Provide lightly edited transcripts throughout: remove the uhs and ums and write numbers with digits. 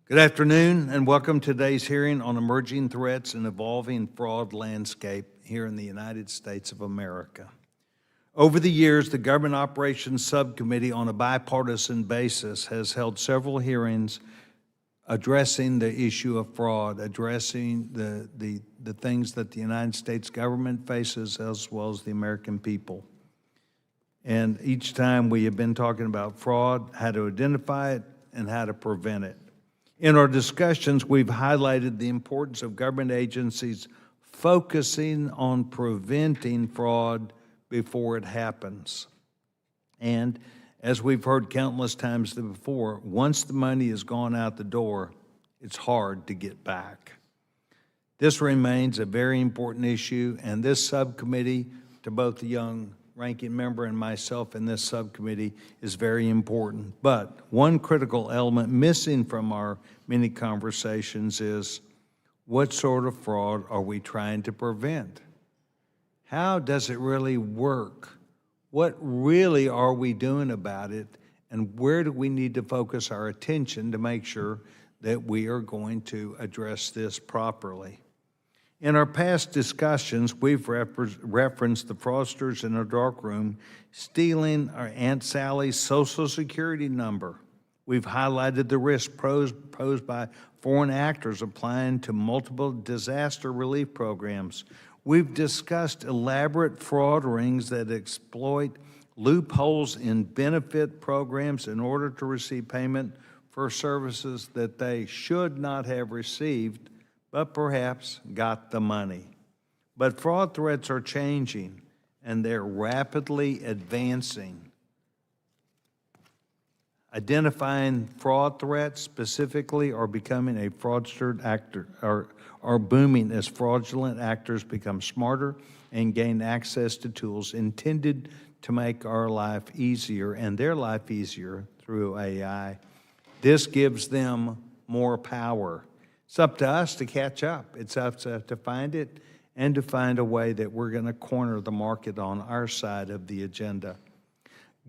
Good afternoon, and welcome to today's hearing on emerging threats and evolving fraud landscape here in the United States of America. Over the years, the Government Operations Subcommittee on a bipartisan basis has held several hearings addressing the issue of fraud, addressing the things that the United States government faces as well as the American people. And each time we have been talking about fraud, how to identify it, and how to prevent it. In our discussions, we've highlighted the importance of government agencies focusing on preventing fraud before it happens. And as we've heard countless times before, once the money has gone out the door, it's hard to get back. This remains a very important issue, and this subcommittee, to both the young ranking member and myself in this subcommittee, is very important. But one critical element missing from our many conversations is, what sort of fraud are we trying to prevent? How does it really work? What really are we doing about it? And where do we need to focus our attention to make sure that we are going to address this properly? In our past discussions, we've referenced the fraudsters in our darkroom stealing our Aunt Sally's Social Security number. We've highlighted the risk posed by foreign actors applying to multiple disaster relief programs. We've discussed elaborate fraud rings that exploit loopholes in benefit programs in order to receive payment for services that they should not have received, but perhaps got the money. But fraud threats are changing, and they're rapidly advancing. Identifying fraud threats specifically are becoming a fraudster actor, are booming as fraudulent actors become smarter and gain access to tools intended to make our life easier and their life easier through AI. This gives them more power. It's up to us to catch up. It's up to find it and to find a way that we're going to corner the market on our side of the agenda.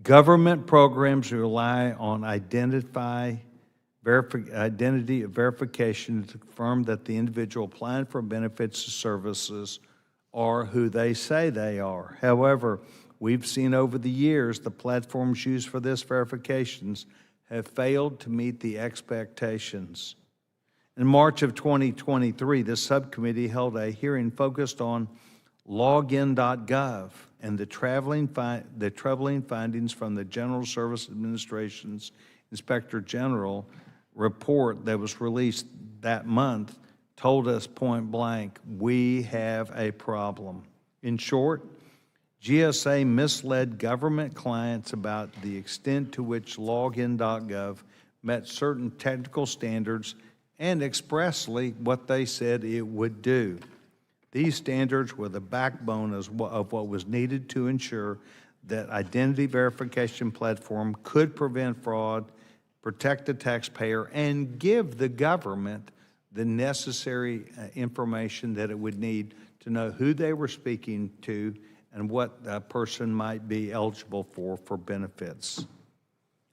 Government programs rely on identity verification to confirm that the individual applying for benefits or services are who they say they are. However, we've seen over the years the platforms used for this verifications have failed to meet the expectations. In March of 2023, this subcommittee held a hearing focused on login.gov and the troubling findings from the General Services Administration's Inspector General report that was released that month told us point blank, we have a problem. In short, GSA misled government clients about the extent to which login.gov met certain technical standards and expressly what they said it would do. These standards were the backbone of what was needed to ensure that identity verification platform could prevent fraud, protect the taxpayer, and give the government the necessary information that it would need to know who they were speaking to and what a person might be eligible for benefits.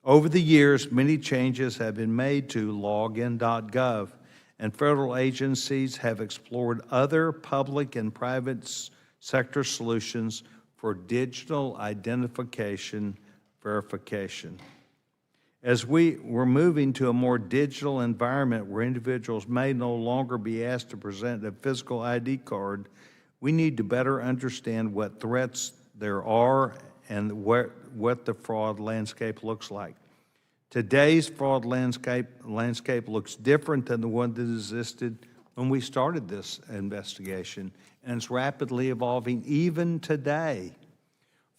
Over the years, many changes have been made to login.gov, and federal agencies have explored other public and private sector solutions for digital identification verification. As we're moving to a more digital environment where individuals may no longer be asked to present a physical ID card, we need to better understand what threats there are and what the fraud landscape looks like. Today's fraud landscape looks different than the one that existed when we started this investigation, and it's rapidly evolving even today.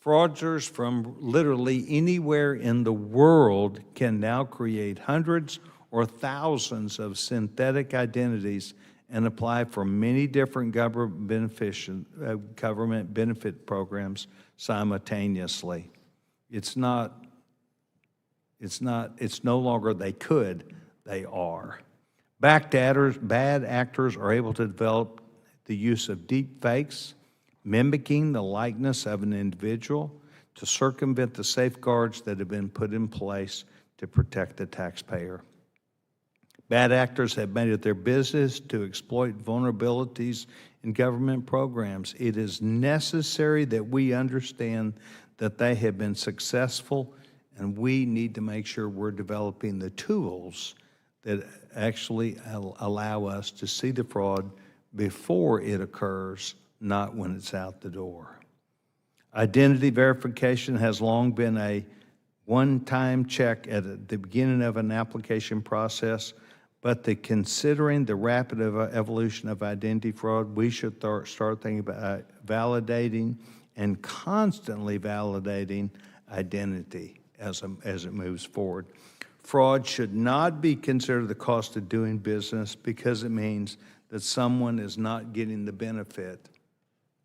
Fraudsters from literally anywhere in the world can now create hundreds or thousands of synthetic identities and apply for many different government benefit programs simultaneously. It's no longer they could, they are. Bad actors are able to develop the use of deep fakes, mimicking the likeness of an individual to circumvent the safeguards that have been put in place to protect the taxpayer. Bad actors have made it their business to exploit vulnerabilities in government programs. It is necessary that we understand that they have been successful, and we need to make sure we're developing the tools that actually allow us to see the fraud before it occurs, not when it's out the door. Identity verification has long been a one-time check at the beginning of an application process, but considering the rapid evolution of identity fraud, we should start thinking about validating and constantly validating identity as it moves forward. Fraud should not be considered the cost of doing business because it means that someone is not getting the benefit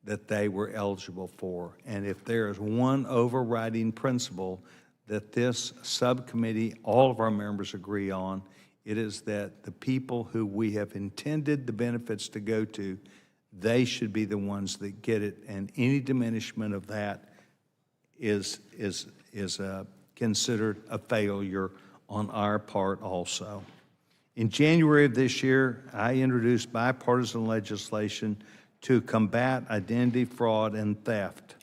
that they were eligible for. And if there is one overriding principle that this subcommittee, all of our members agree on, it is that the people who we have intended the benefits to go to, they should be the ones that get it, and any diminishment of that is considered a failure on our part also. In January of this year, I introduced bipartisan legislation to combat identity fraud and theft.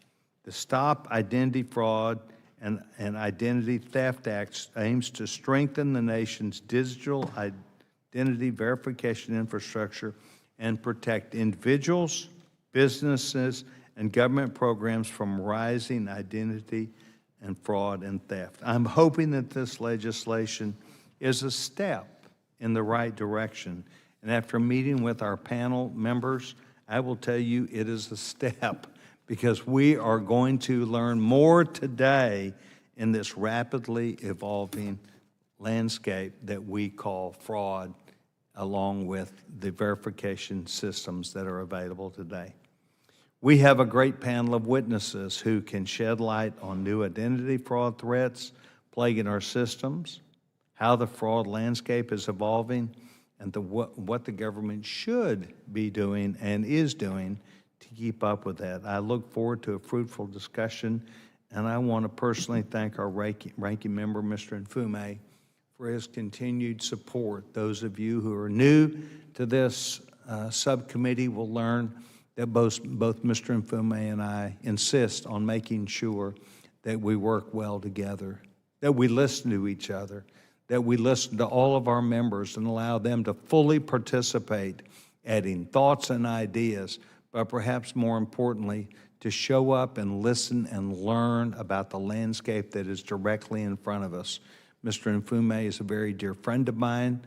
The Stop Identity Fraud and Identity Theft Act aims to strengthen the nation's digital identity verification infrastructure and protect individuals, businesses, and government programs from rising identity and fraud and theft. I'm hoping that this legislation is a step in the right direction. And after meeting with our panel members, I will tell you it is a step, because we are going to learn more today in this rapidly evolving landscape that we call fraud, along with the verification systems that are available today. We have a great panel of witnesses who can shed light on new identity fraud threats plaguing our systems, how the fraud landscape is evolving, and what the government should be doing and is doing to keep up with that. I look forward to a fruitful discussion, and I want to personally thank our ranking member, Mr. Nfume, for his continued support. Those of you who are new to this subcommittee will learn that both Mr. Nfume and I insist on making sure that we work well together, that we listen to each other, that we listen to all of our members and allow them to fully participate, adding thoughts and ideas, but perhaps more importantly, to show up and listen and learn about the landscape that is directly in front of us. Mr. Nfume is a very dear friend of mine.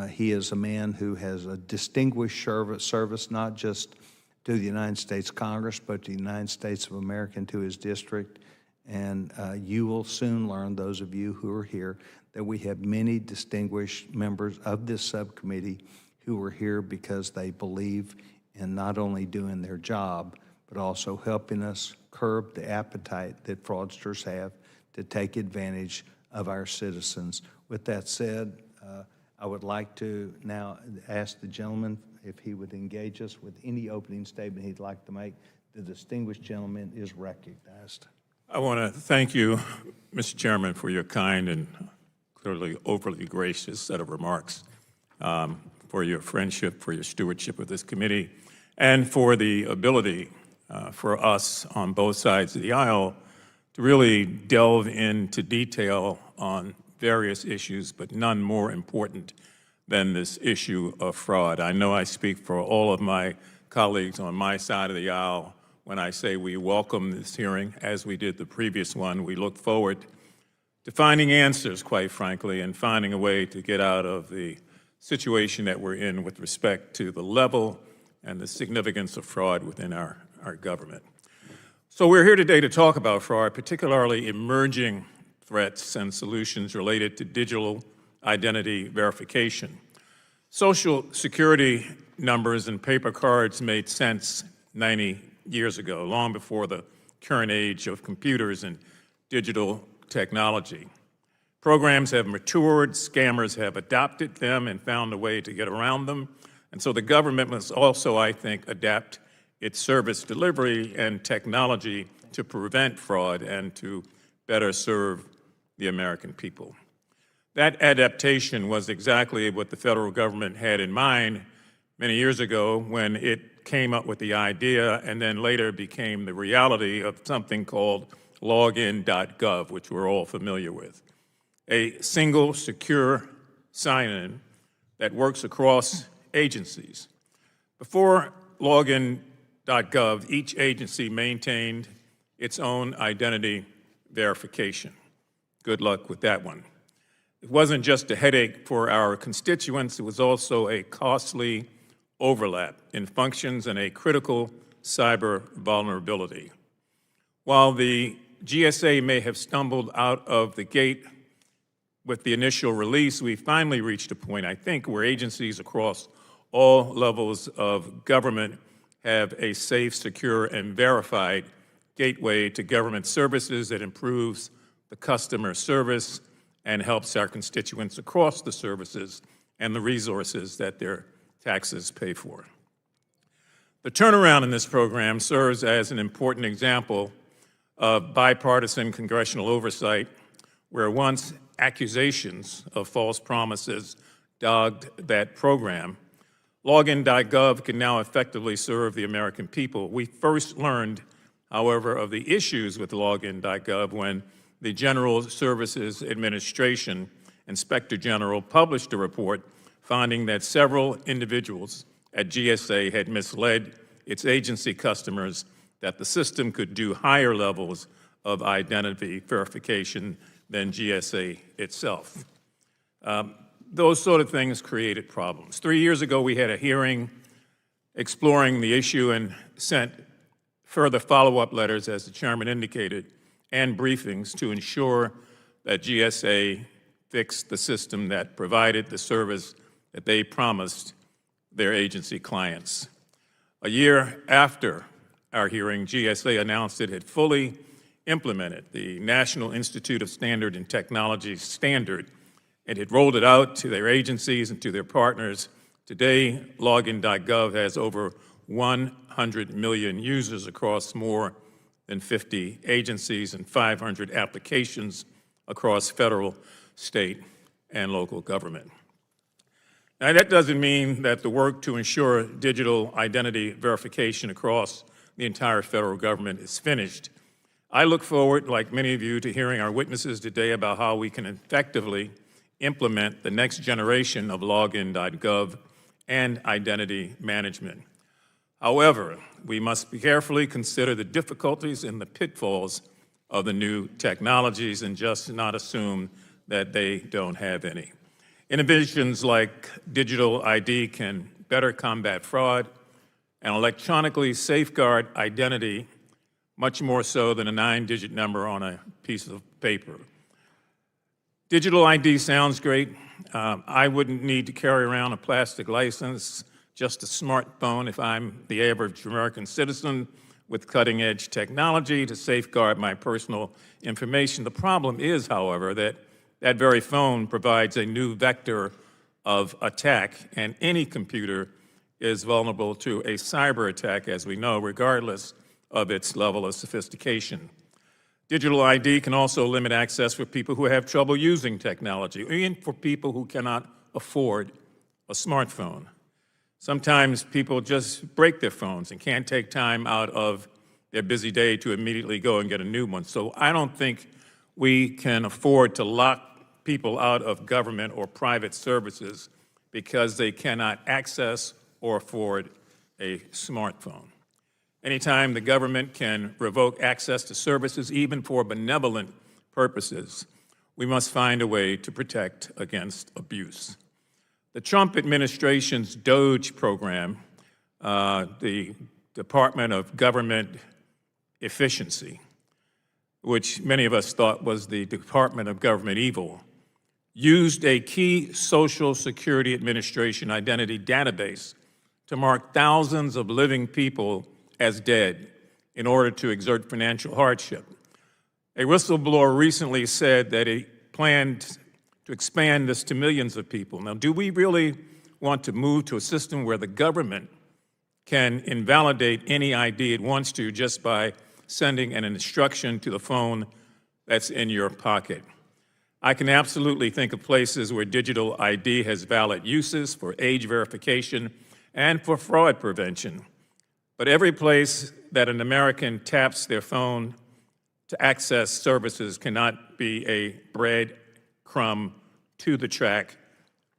He is a man who has a distinguished service, not just to the United States Congress, but to the United States of America and to his district. And you will soon learn, those of you who are here, that we have many distinguished members of this subcommittee who are here because they believe in not only doing their job, but also helping us curb the appetite that fraudsters have to take advantage of our citizens. With that said, I would like to now ask the gentleman if he would engage us with any opening statement he'd like to make. The distinguished gentleman is recognized. I want to thank you, Mr. Chairman, for your kind and clearly overly gracious set of remarks, for your friendship, for your stewardship of this committee, and for the ability for us on both sides of the aisle to really delve into detail on various issues, but none more important than this issue of fraud. I know I speak for all of my colleagues on my side of the aisle when I say we welcome this hearing, as we did the previous one. We look forward to finding answers, quite frankly, and finding a way to get out of the situation that we're in with respect to the level and the significance of fraud within our government. So we're here today to talk about fraud, particularly emerging threats and solutions related to digital identity verification. Social security numbers and paper cards made sense 90 years ago, long before the current age of computers and digital technology. Programs have matured, scammers have adopted them and found a way to get around them, and so the government must also, I think, adapt its service delivery and technology to prevent fraud and to better serve the American people. That adaptation was exactly what the federal government had in mind many years ago when it came up with the idea and then later became the reality of something called login.gov, which we're all familiar with. A single, secure sign-in that works across agencies. Before login.gov, each agency maintained its own identity verification. Good luck with that one. It wasn't just a headache for our constituents, it was also a costly overlap in functions and a critical cyber vulnerability. While the GSA may have stumbled out of the gate with the initial release, we finally reached a point, I think, where agencies across all levels of government have a safe, secure, and verified gateway to government services that improves the customer service and helps our constituents across the services and the resources that their taxes pay for. The turnaround in this program serves as an important example of bipartisan congressional oversight, where once accusations of false promises dogged that program, login.gov can now effectively serve the American people. We first learned, however, of the issues with login.gov when the General Services Administration Inspector General published a report finding that several individuals at GSA had misled its agency customers that the system could do higher levels of identity verification than GSA itself. Those sort of things created problems. 3 years ago, we had a hearing exploring the issue and sent further follow-up letters, as the chairman indicated, and briefings to ensure that GSA fixed the system that provided the service that they promised their agency clients. A year after our hearing, GSA announced it had fully implemented the National Institute of Standard and Technology standard, and it rolled it out to their agencies and to their partners. Today, login.gov has over 100 million users across more than 50 agencies and 500 applications across federal, state, and local government. Now, that doesn't mean that the work to ensure digital identity verification across the entire federal government is finished. I look forward, like many of you, to hearing our witnesses today about how we can effectively implement the next generation of login.gov and identity management. However, we must carefully consider the difficulties and the pitfalls of the new technologies and just not assume that they don't have any. Innovations like digital ID can better combat fraud and electronically safeguard identity much more so than a 9-digit number on a piece of paper. Digital ID sounds great. I wouldn't need to carry around a plastic license, just a smartphone if I'm the average American citizen with cutting-edge technology to safeguard my personal information. The problem is, however, that that very phone provides a new vector of attack, and any computer is vulnerable to a cyber attack, as we know, regardless of its level of sophistication. Digital ID can also limit access for people who have trouble using technology, even for people who cannot afford a smartphone. Sometimes people just break their phones and can't take time out of their busy day to immediately go and get a new one. So I don't think we can afford to lock people out of government or private services because they cannot access or afford a smartphone. Anytime the government can revoke access to services, even for benevolent purposes, we must find a way to protect against abuse. The Trump administration's DOGE program, the Department of Government Efficiency, which many of us thought was the Department of Government Evil, used a key Social Security Administration identity database to mark thousands of living people as dead in order to exert financial hardship. A whistleblower recently said that he planned to expand this to millions of people. Now, do we really want to move to a system where the government can invalidate any ID it wants to just by sending an instruction to the phone that's in your pocket? I can absolutely think of places where digital ID has valid uses for age verification and for fraud prevention. But every place that an American taps their phone to access services cannot be a breadcrumb to the track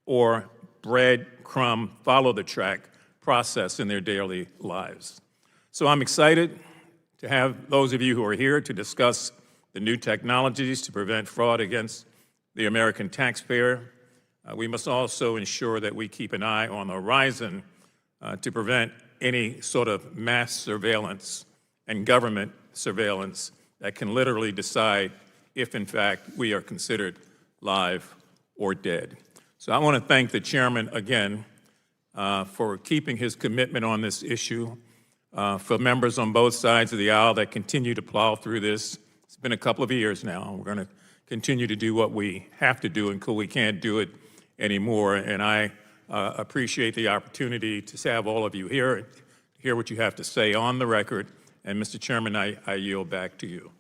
or breadcrumb follow the track process in their daily lives. So I'm excited to have those of you who are here to discuss the new technologies to prevent fraud against the American taxpayer. We must also ensure that we keep an eye on the horizon to prevent any sort of mass surveillance and government surveillance that can literally decide if, in fact, we are considered live or dead. So I want to thank the chairman again for keeping his commitment on this issue, for members on both sides of the aisle that continue to plow through this. It's been a couple of years now. We're going to continue to do what we have to do until we can't do it anymore. And I appreciate the opportunity to have all of you here, hear what you have to say on the record. And Mr. Chairman, I yield back to you.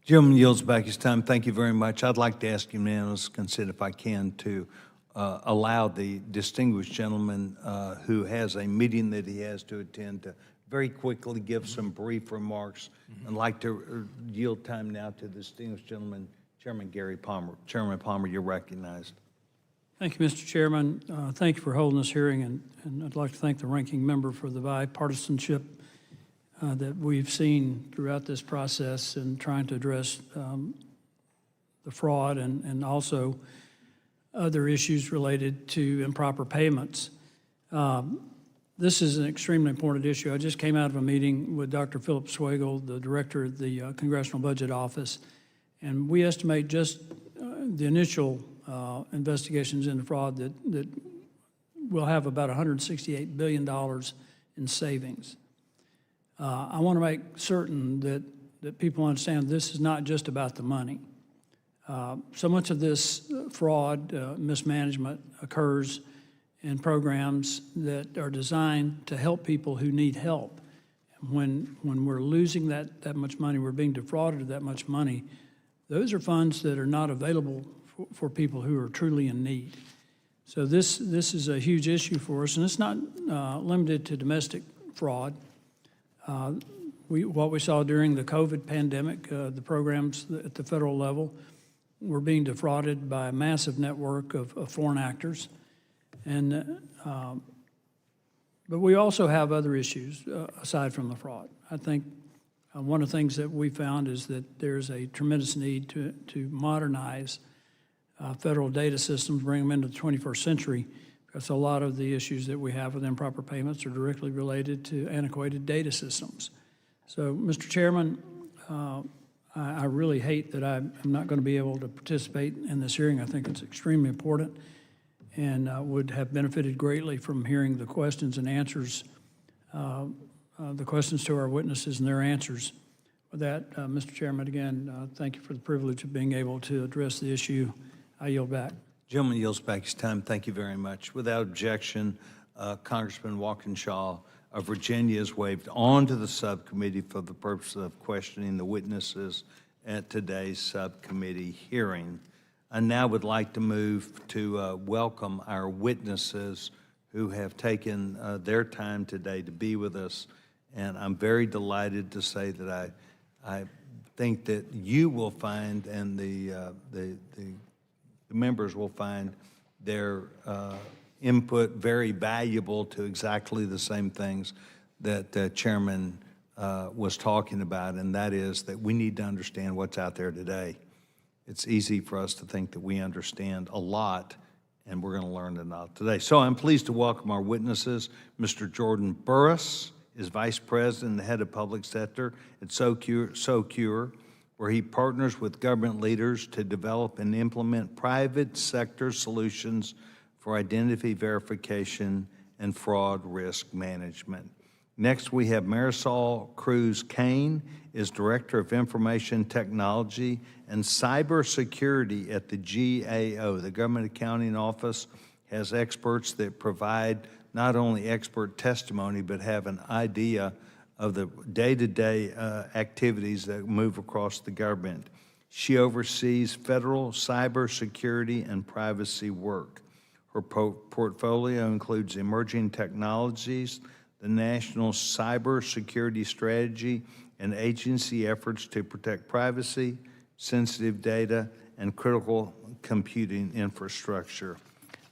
Gentleman yields back his time. Thank you very much. I'd like to ask unanimous consent, if I can, to allow the distinguished gentleman who has a meeting that he has to attend to very quickly give some brief remarks. I'd like to yield time now to the distinguished gentleman, Chairman Gary Palmer. Chairman Palmer, you're recognized. Thank you, Mr. Chairman. Thank you for holding this hearing, and I'd like to thank the ranking member for the bipartisanship that we've seen throughout this process in trying to address the fraud and also other issues related to improper payments. This is an extremely important issue. I just came out of a meeting with Dr. Philip Swagel, the director of the Congressional Budget Office, and we estimate just the initial investigations into fraud that will have about $168 billion in savings. I want to make certain that people understand this is not just about the money. So much of this fraud, mismanagement occurs in programs that are designed to help people who need help. When we're losing that much money, we're being defrauded of that much money, those are funds that are not available for people who are truly in need. So this is a huge issue for us, and it's not limited to domestic fraud. What we saw during the COVID pandemic, the programs at the federal level were being defrauded by a massive network of foreign actors. But we also have other issues aside from the fraud. I think one of the things that we found is that there's a tremendous need to modernize federal data systems, bring them into the 21st century, because a lot of the issues that we have with improper payments are directly related to antiquated data systems. So, Mr. Chairman, I really hate that I'm not going to be able to participate in this hearing. I think it's extremely important and would have benefited greatly from hearing the questions and answers, the questions to our witnesses and their answers. With that, Mr. Chairman, again, thank you for the privilege of being able to address the issue. I yield back. Gentleman yields back his time. Thank you very much. Without objection, Congressman Walkinshaw of Virginia is waived on to the subcommittee for the purpose of questioning the witnesses at today's subcommittee hearing. I now would like to move to welcome our witnesses who have taken their time today to be with us. And I'm very delighted to say that I think that you will find, and the members will find their input very valuable to exactly the same things that the chairman was talking about, and that is that we need to understand what's out there today. It's easy for us to think that we understand a lot, and we're going to learn a lot today. So I'm pleased to welcome our witnesses. Mr. Jordan Burris is Vice President and the Head of Public Sector at SoCure, where he partners with government leaders to develop and implement private sector solutions for identity verification and fraud risk management. Next, we have Marisol Cruz-Kane, is Director of Information Technology and Cybersecurity at the GAO. The Government Accounting Office has experts that provide not only expert testimony, but have an idea of the day-to-day activities that move across the government. She oversees federal cybersecurity and privacy work. Her portfolio includes emerging technologies, the National Cybersecurity Strategy, and agency efforts to protect privacy, sensitive data, and critical computing infrastructure.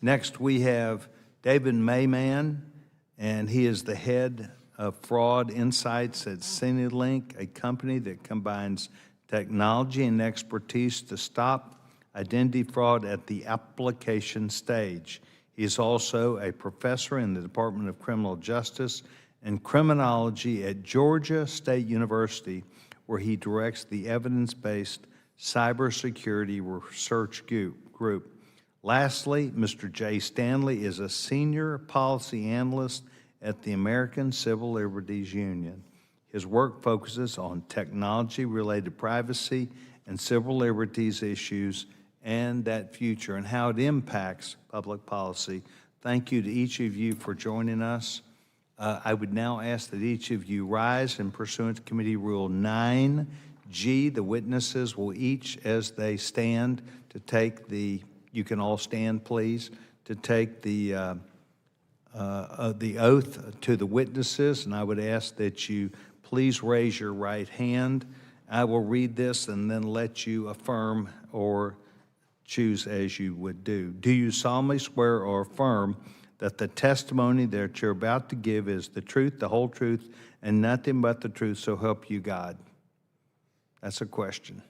Next, we have David Mayman, and he is the head of fraud insights at CineLink, a company that combines technology and expertise to stop identity fraud at the application stage. He is also a professor in the Department of Criminal Justice and Criminology at Georgia State University, where he directs the evidence-based cybersecurity research group. Lastly, Mr. Jay Stanley is a senior policy analyst at the American Civil Liberties Union. His work focuses on technology-related privacy and civil liberties issues and that future and how it impacts public policy. Thank you to each of you for joining us. I would now ask that each of you rise and pursuant to Committee Rule 9G, the witnesses will each, as they stand, to take the, you can all stand please, to take the oath to the witnesses, and I would ask that you please raise your right hand. I will read this and then let you affirm or choose as you would do. Do you solemnly swear or affirm that the testimony that you're about to give is the truth, the whole truth, and nothing but the truth, so help you God? That's a question.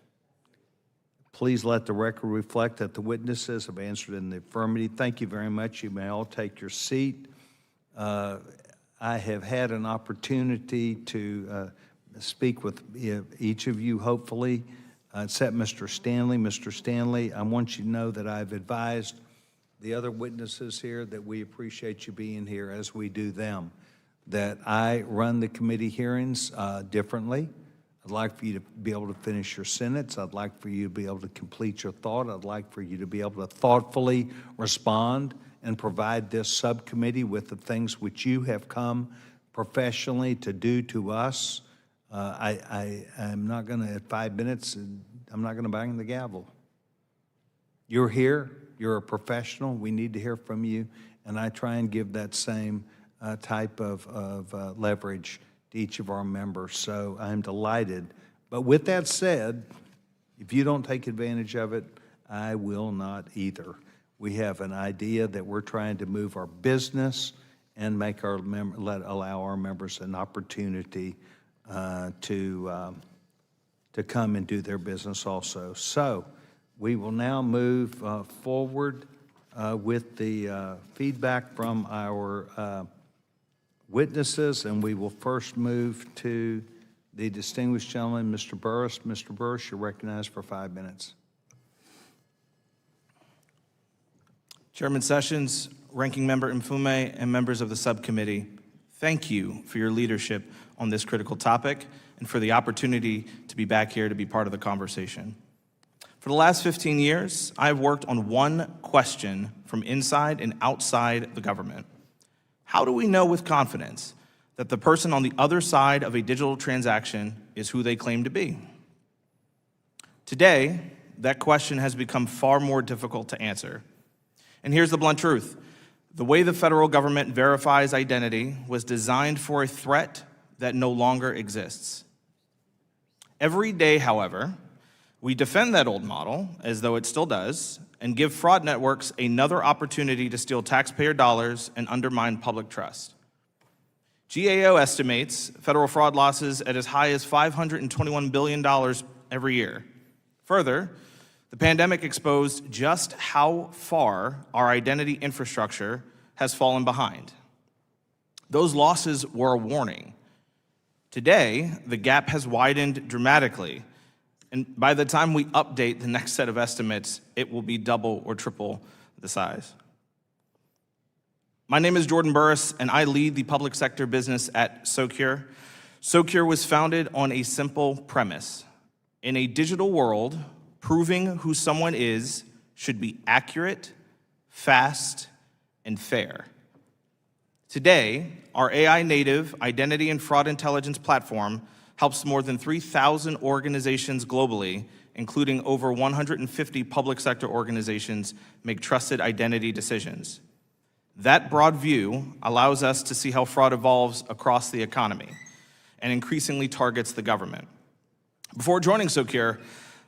Please let the record reflect that the witnesses have answered in the affirmative. Thank you very much. You may all take your seat. I have had an opportunity to speak with each of you, hopefully, except Mr. Stanley. Mr. Stanley, I want you to know that I've advised the other witnesses here that we appreciate you being here as we do them, that I run the committee hearings differently. I'd like for you to be able to finish your sentence. I'd like for you to be able to complete your thought. I'd like for you to be able to thoughtfully respond and provide this subcommittee with the things which you have come professionally to do to us. I'm not going to, at 5 minutes, I'm not going to bang the gavel. You're here. You're a professional. We need to hear from you. And I try and give that same type of leverage to each of our members. So I'm delighted. But with that said, if you don't take advantage of it, I will not either. We have an idea that we're trying to move our business and make our allow our members an opportunity to come and do their business also. So we will now move forward with the feedback from our witnesses, and we will first move to the distinguished gentleman, Mr. Burris. Mr. Burris, you're recognized for 5 minutes. Chairman Sessions, Ranking Member Mfume, and members of the subcommittee, thank you for your leadership on this critical topic and for the opportunity to be back here to be part of the conversation. For the last 15 years, I've worked on one question from inside and outside the government. How do we know with confidence that the person on the other side of a digital transaction is who they claim to be? Today, that question has become far more difficult to answer. And here's the blunt truth. The way the federal government verifies identity was designed for a threat that no longer exists. Every day, however, we defend that old model, as though it still does, and give fraud networks another opportunity to steal taxpayer dollars and undermine public trust. GAO estimates federal fraud losses at as high as $521 billion every year. Further, the pandemic exposed just how far our identity infrastructure has fallen behind. Those losses were a warning. Today, the gap has widened dramatically, and by the time we update the next set of estimates, it will be double or triple the size. My name is Jordan Burris, and I lead the public sector business at Socure. Socure was founded on a simple premise. In a digital world, proving who someone is should be accurate, fast, and fair. Today, our AI-native identity and fraud intelligence platform helps more than 3,000 organizations globally including over 150 public sector organizations, make trusted identity decisions. That broad view allows us to see how fraud evolves across the economy and increasingly targets the government. Before joining Socure,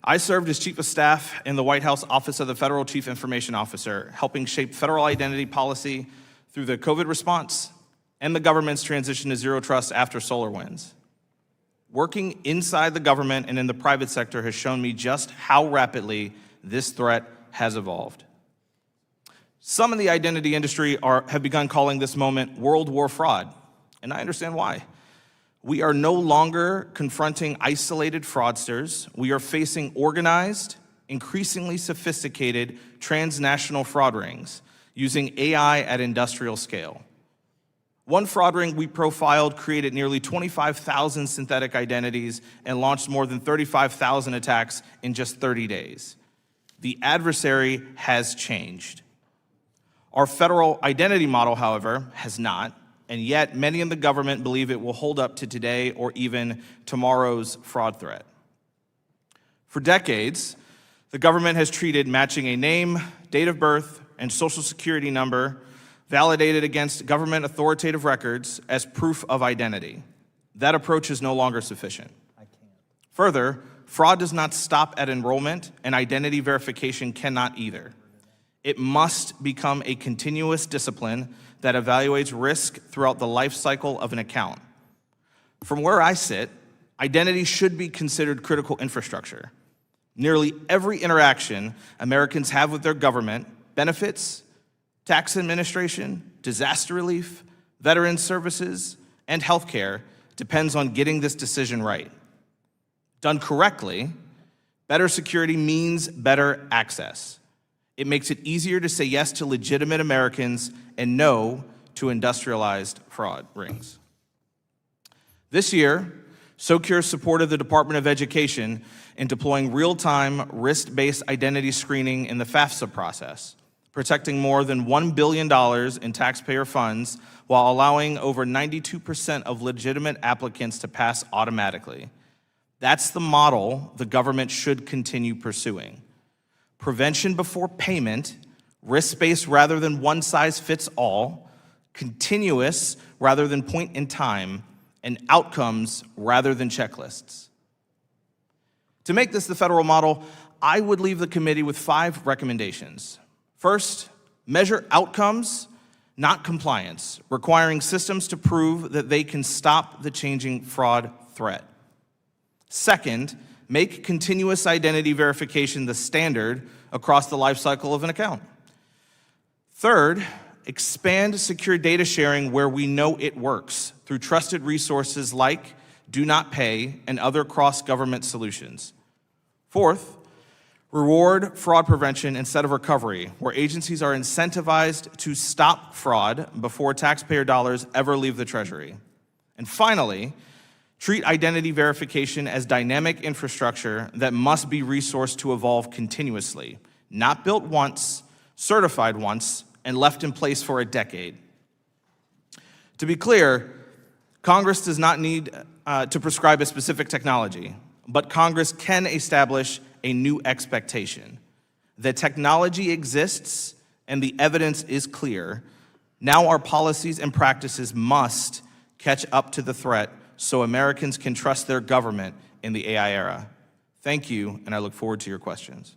I served as Chief of Staff in the White House Office of the Federal Chief Information Officer, helping shape federal identity policy through the COVID response and the government's transition to zero trust after SolarWinds. Working inside the government and in the private sector has shown me just how rapidly this threat has evolved. Some in the identity industry have begun calling this moment World War fraud, and I understand why. We are no longer confronting isolated fraudsters. We are facing organized, increasingly sophisticated transnational fraud rings using AI at industrial scale. One fraud ring we profiled created nearly 25,000 synthetic identities and launched more than 35,000 attacks in just 30 days. The adversary has changed. Our federal identity model, however, has not, and yet many in the government believe it will hold up to today or even tomorrow's fraud threat. For decades, the government has treated matching a name, date of birth, and social security number validated against government authoritative records as proof of identity. That approach is no longer sufficient. Further, fraud does not stop at enrollment, and identity verification cannot either. It must become a continuous discipline that evaluates risk throughout the life cycle of an account. From where I sit, identity should be considered critical infrastructure. Nearly every interaction Americans have with their government, benefits, tax administration, disaster relief, veteran services, and healthcare depends on getting this decision right. Done correctly, better security means better access. It makes it easier to say yes to legitimate Americans and no to industrialized fraud rings. This year, Socure supported the Department of Education in deploying real-time, risk-based identity screening in the FAFSA process, protecting more than $1 billion in taxpayer funds while allowing over 92% of legitimate applicants to pass automatically. That's the model the government should continue pursuing. Prevention before payment, risk-based rather than one-size-fits-all, continuous rather than point in time, and outcomes rather than checklists. To make this the federal model, I would leave the committee with 5 recommendations. First, measure outcomes, not compliance, requiring systems to prove that they can stop the changing fraud threat. Second, make continuous identity verification the standard across the life cycle of an account. Third, expand secure data sharing where we know it works through trusted resources like Do Not Pay and other cross-government solutions. Fourth, reward fraud prevention instead of recovery, where agencies are incentivized to stop fraud before taxpayer dollars ever leave the Treasury. And finally, treat identity verification as dynamic infrastructure that must be resourced to evolve continuously, not built once, certified once, and left in place for a decade. To be clear, Congress does not need to prescribe a specific technology, but Congress can establish a new expectation. The technology exists and the evidence is clear. Now our policies and practices must catch up to the threat so Americans can trust their government in the AI era. Thank you, and I look forward to your questions.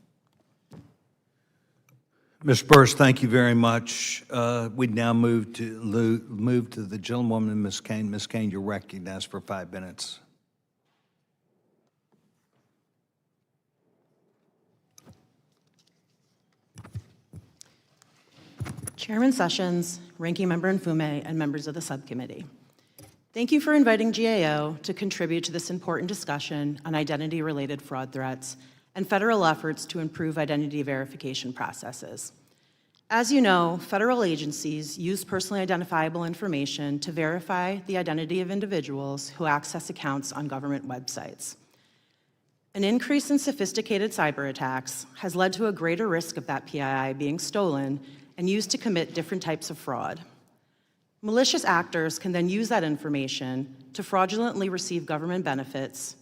Ms. Burris, thank you very much. We now move to the gentlewoman, Ms. Kane. Ms. Kane, you're recognized for 5 minutes. Chairman Sessions, Ranking Member Nfume, and members of the subcommittee. Thank you for inviting GAO to contribute to this important discussion on identity-related fraud threats and federal efforts to improve identity verification processes. As you know, federal agencies use personally identifiable information to verify the identity of individuals who access accounts on government websites. An increase in sophisticated cyber attacks has led to a greater risk of that PII being stolen and used to commit different types of fraud. Malicious actors can then use that information to fraudulently receive government benefits,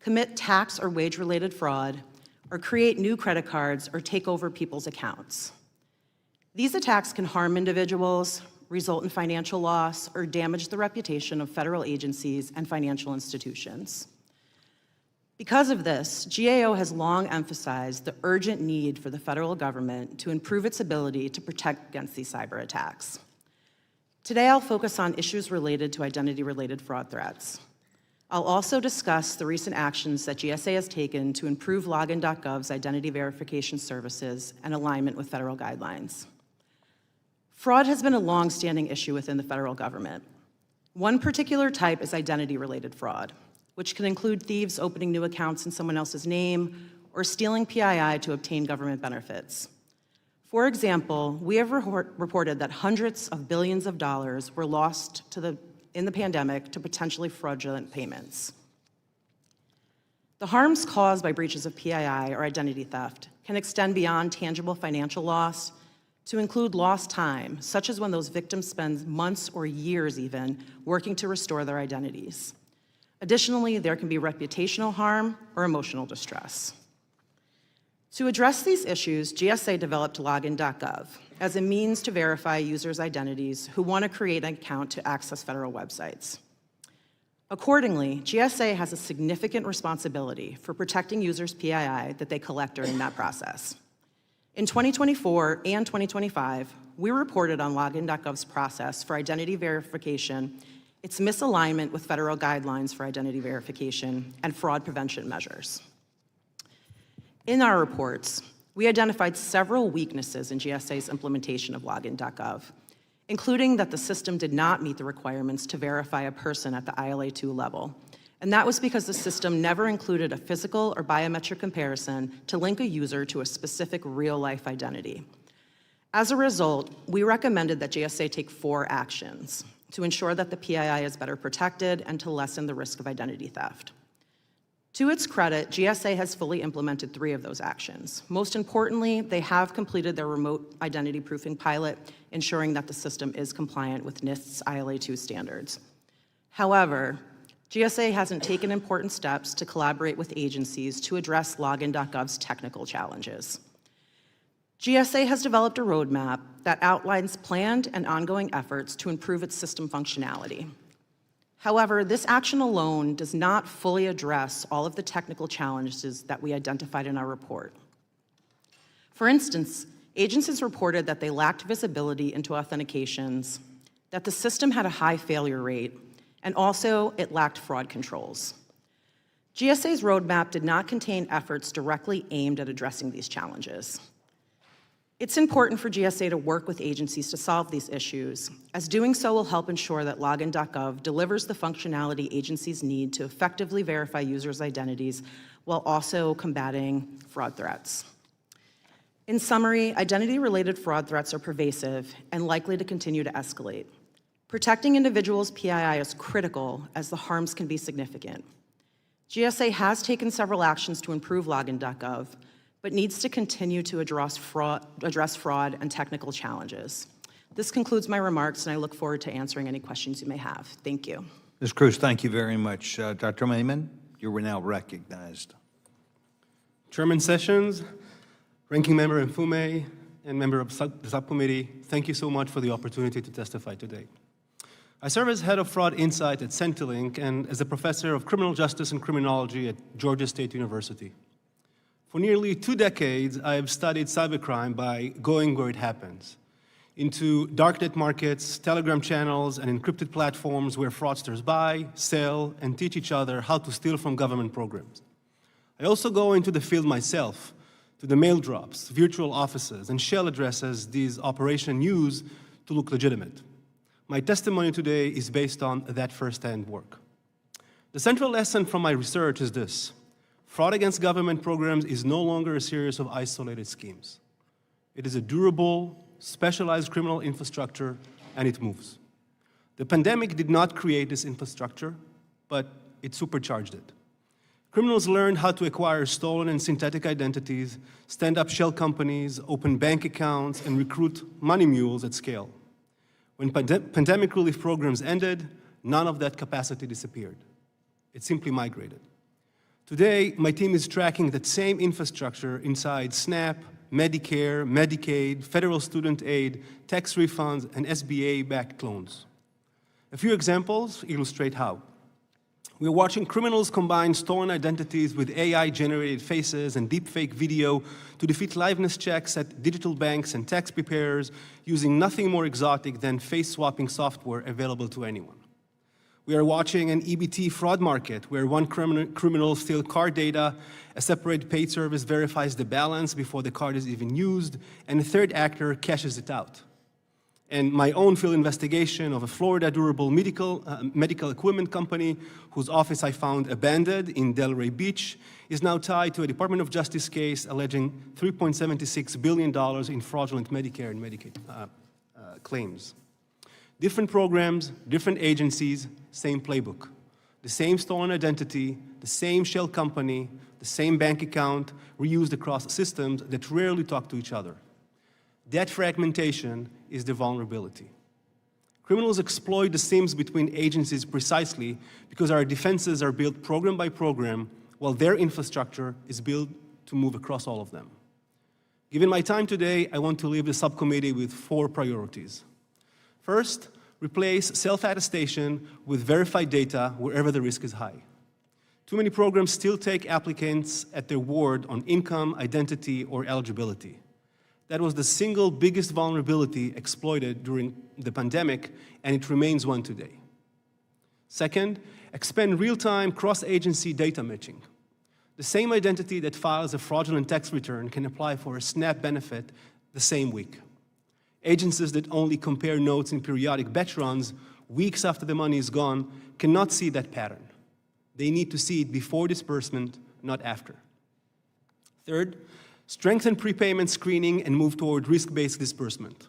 commit tax or wage-related fraud, or create new credit cards or take over people's accounts. These attacks can harm individuals, result in financial loss, or damage the reputation of federal agencies and financial institutions. Because of this, GAO has long emphasized the urgent need for the federal government to improve its ability to protect against these cyber attacks. Today, I'll focus on issues related to identity-related fraud threats. I'll also discuss the recent actions that GSA has taken to improve Login.gov's identity verification services and alignment with federal guidelines. Fraud has been a long-standing issue within the federal government. One particular type is identity-related fraud, which can include thieves opening new accounts in someone else's name or stealing PII to obtain government benefits. For example, we have reported that hundreds of billions of dollars were lost in the pandemic to potentially fraudulent payments. The harms caused by breaches of PII or identity theft can extend beyond tangible financial loss to include lost time, such as when those victims spend months or years even working to restore their identities. Additionally, there can be reputational harm or emotional distress. To address these issues, GSA developed Login.gov as a means to verify users' identities who want to create an account to access federal websites. Accordingly, GSA has a significant responsibility for protecting users' PII that they collect during that process. In 2024 and 2025, we reported on Login.gov's process for identity verification, its misalignment with federal guidelines for identity verification, and fraud prevention measures. In our reports, we identified several weaknesses in GSA's implementation of Login.gov, including that the system did not meet the requirements to verify a person at the ILA2 level. And that was because the system never included a physical or biometric comparison to link a user to a specific real-life identity. As a result, we recommended that GSA take 4 actions to ensure that the PII is better protected and to lessen the risk of identity theft. To its credit, GSA has fully implemented 3 of those actions. Most importantly, they have completed their remote identity proofing pilot, ensuring that the system is compliant with NIST's ILA2 standards. However, GSA hasn't taken important steps to collaborate with agencies to address Login.gov's technical challenges. GSA has developed a roadmap that outlines planned and ongoing efforts to improve its system functionality. However, this action alone does not fully address all of the technical challenges that we identified in our report. For instance, agencies reported that they lacked visibility into authentications, that the system had a high failure rate, and also it lacked fraud controls. GSA's roadmap did not contain efforts directly aimed at addressing these challenges. It's important for GSA to work with agencies to solve these issues, as doing so will help ensure that Login.gov delivers the functionality agencies need to effectively verify users' identities while also combating fraud threats. In summary, identity-related fraud threats are pervasive and likely to continue to escalate. Protecting individuals' PII is critical as the harms can be significant. GSA has taken several actions to improve Login.gov, but needs to continue to address fraud and technical challenges. This concludes my remarks, and I look forward to answering any questions you may have. Thank you. Ms. Cruz, thank you very much. Dr. Mayman, you are now recognized. Chairman Sessions, Ranking Member Mfume, and member of the subcommittee, thank you so much for the opportunity to testify today. I serve as head of fraud insight at Centilink and as a professor of criminal justice and criminology at Georgia State University. For nearly 2 decades, I have studied cybercrime by going where it happens, into darknet markets, Telegram channels, and encrypted platforms where fraudsters buy, sell, and teach each other how to steal from government programs. I also go into the field myself, to the mail drops, virtual offices, and shell addresses these operations use to look legitimate. My testimony today is based on that first-hand work. The central lesson from my research is this: fraud against government programs is no longer a series of isolated schemes. It is a durable, specialized criminal infrastructure, and it moves. The pandemic did not create this infrastructure, but it supercharged it. Criminals learned how to acquire stolen and synthetic identities, stand up shell companies, open bank accounts, and recruit money mules at scale. When pandemic relief programs ended, none of that capacity disappeared. It simply migrated. Today, my team is tracking that same infrastructure inside SNAP, Medicare, Medicaid, federal student aid, tax refunds, and SBA-backed loans. A few examples illustrate how. We're watching criminals combine stolen identities with AI-generated faces and deepfake video to defeat liveness checks at digital banks and tax preparers using nothing more exotic than face-swapping software available to anyone. We are watching an EBT fraud market where one criminal steals card data, a separate paid service verifies the balance before the card is even used, and a third actor cashes it out. And my own field investigation of a Florida durable medical equipment company whose office I found abandoned in Delray Beach is now tied to a Department of Justice case alleging $3.76 billion in fraudulent Medicare and Medicaid claims. Different programs, different agencies, same playbook. The same stolen identity, the same shell company, the same bank account, reused across systems that rarely talk to each other. That fragmentation is the vulnerability. Criminals exploit the seams between agencies precisely because our defenses are built program by program, while their infrastructure is built to move across all of them. Given my time today, I want to leave the subcommittee with 4 priorities. First, replace self-attestation with verified data wherever the risk is high. Too many programs still take applicants at their word on income, identity, or eligibility. That was the single biggest vulnerability exploited during the pandemic, and it remains one today. Second, expand real-time cross-agency data matching. The same identity that files a fraudulent tax return can apply for a SNAP benefit the same week. Agencies that only compare notes in periodic batch runs weeks after the money is gone cannot see that pattern. They need to see it before disbursement, not after. Third, strengthen prepayment screening and move toward risk-based disbursement.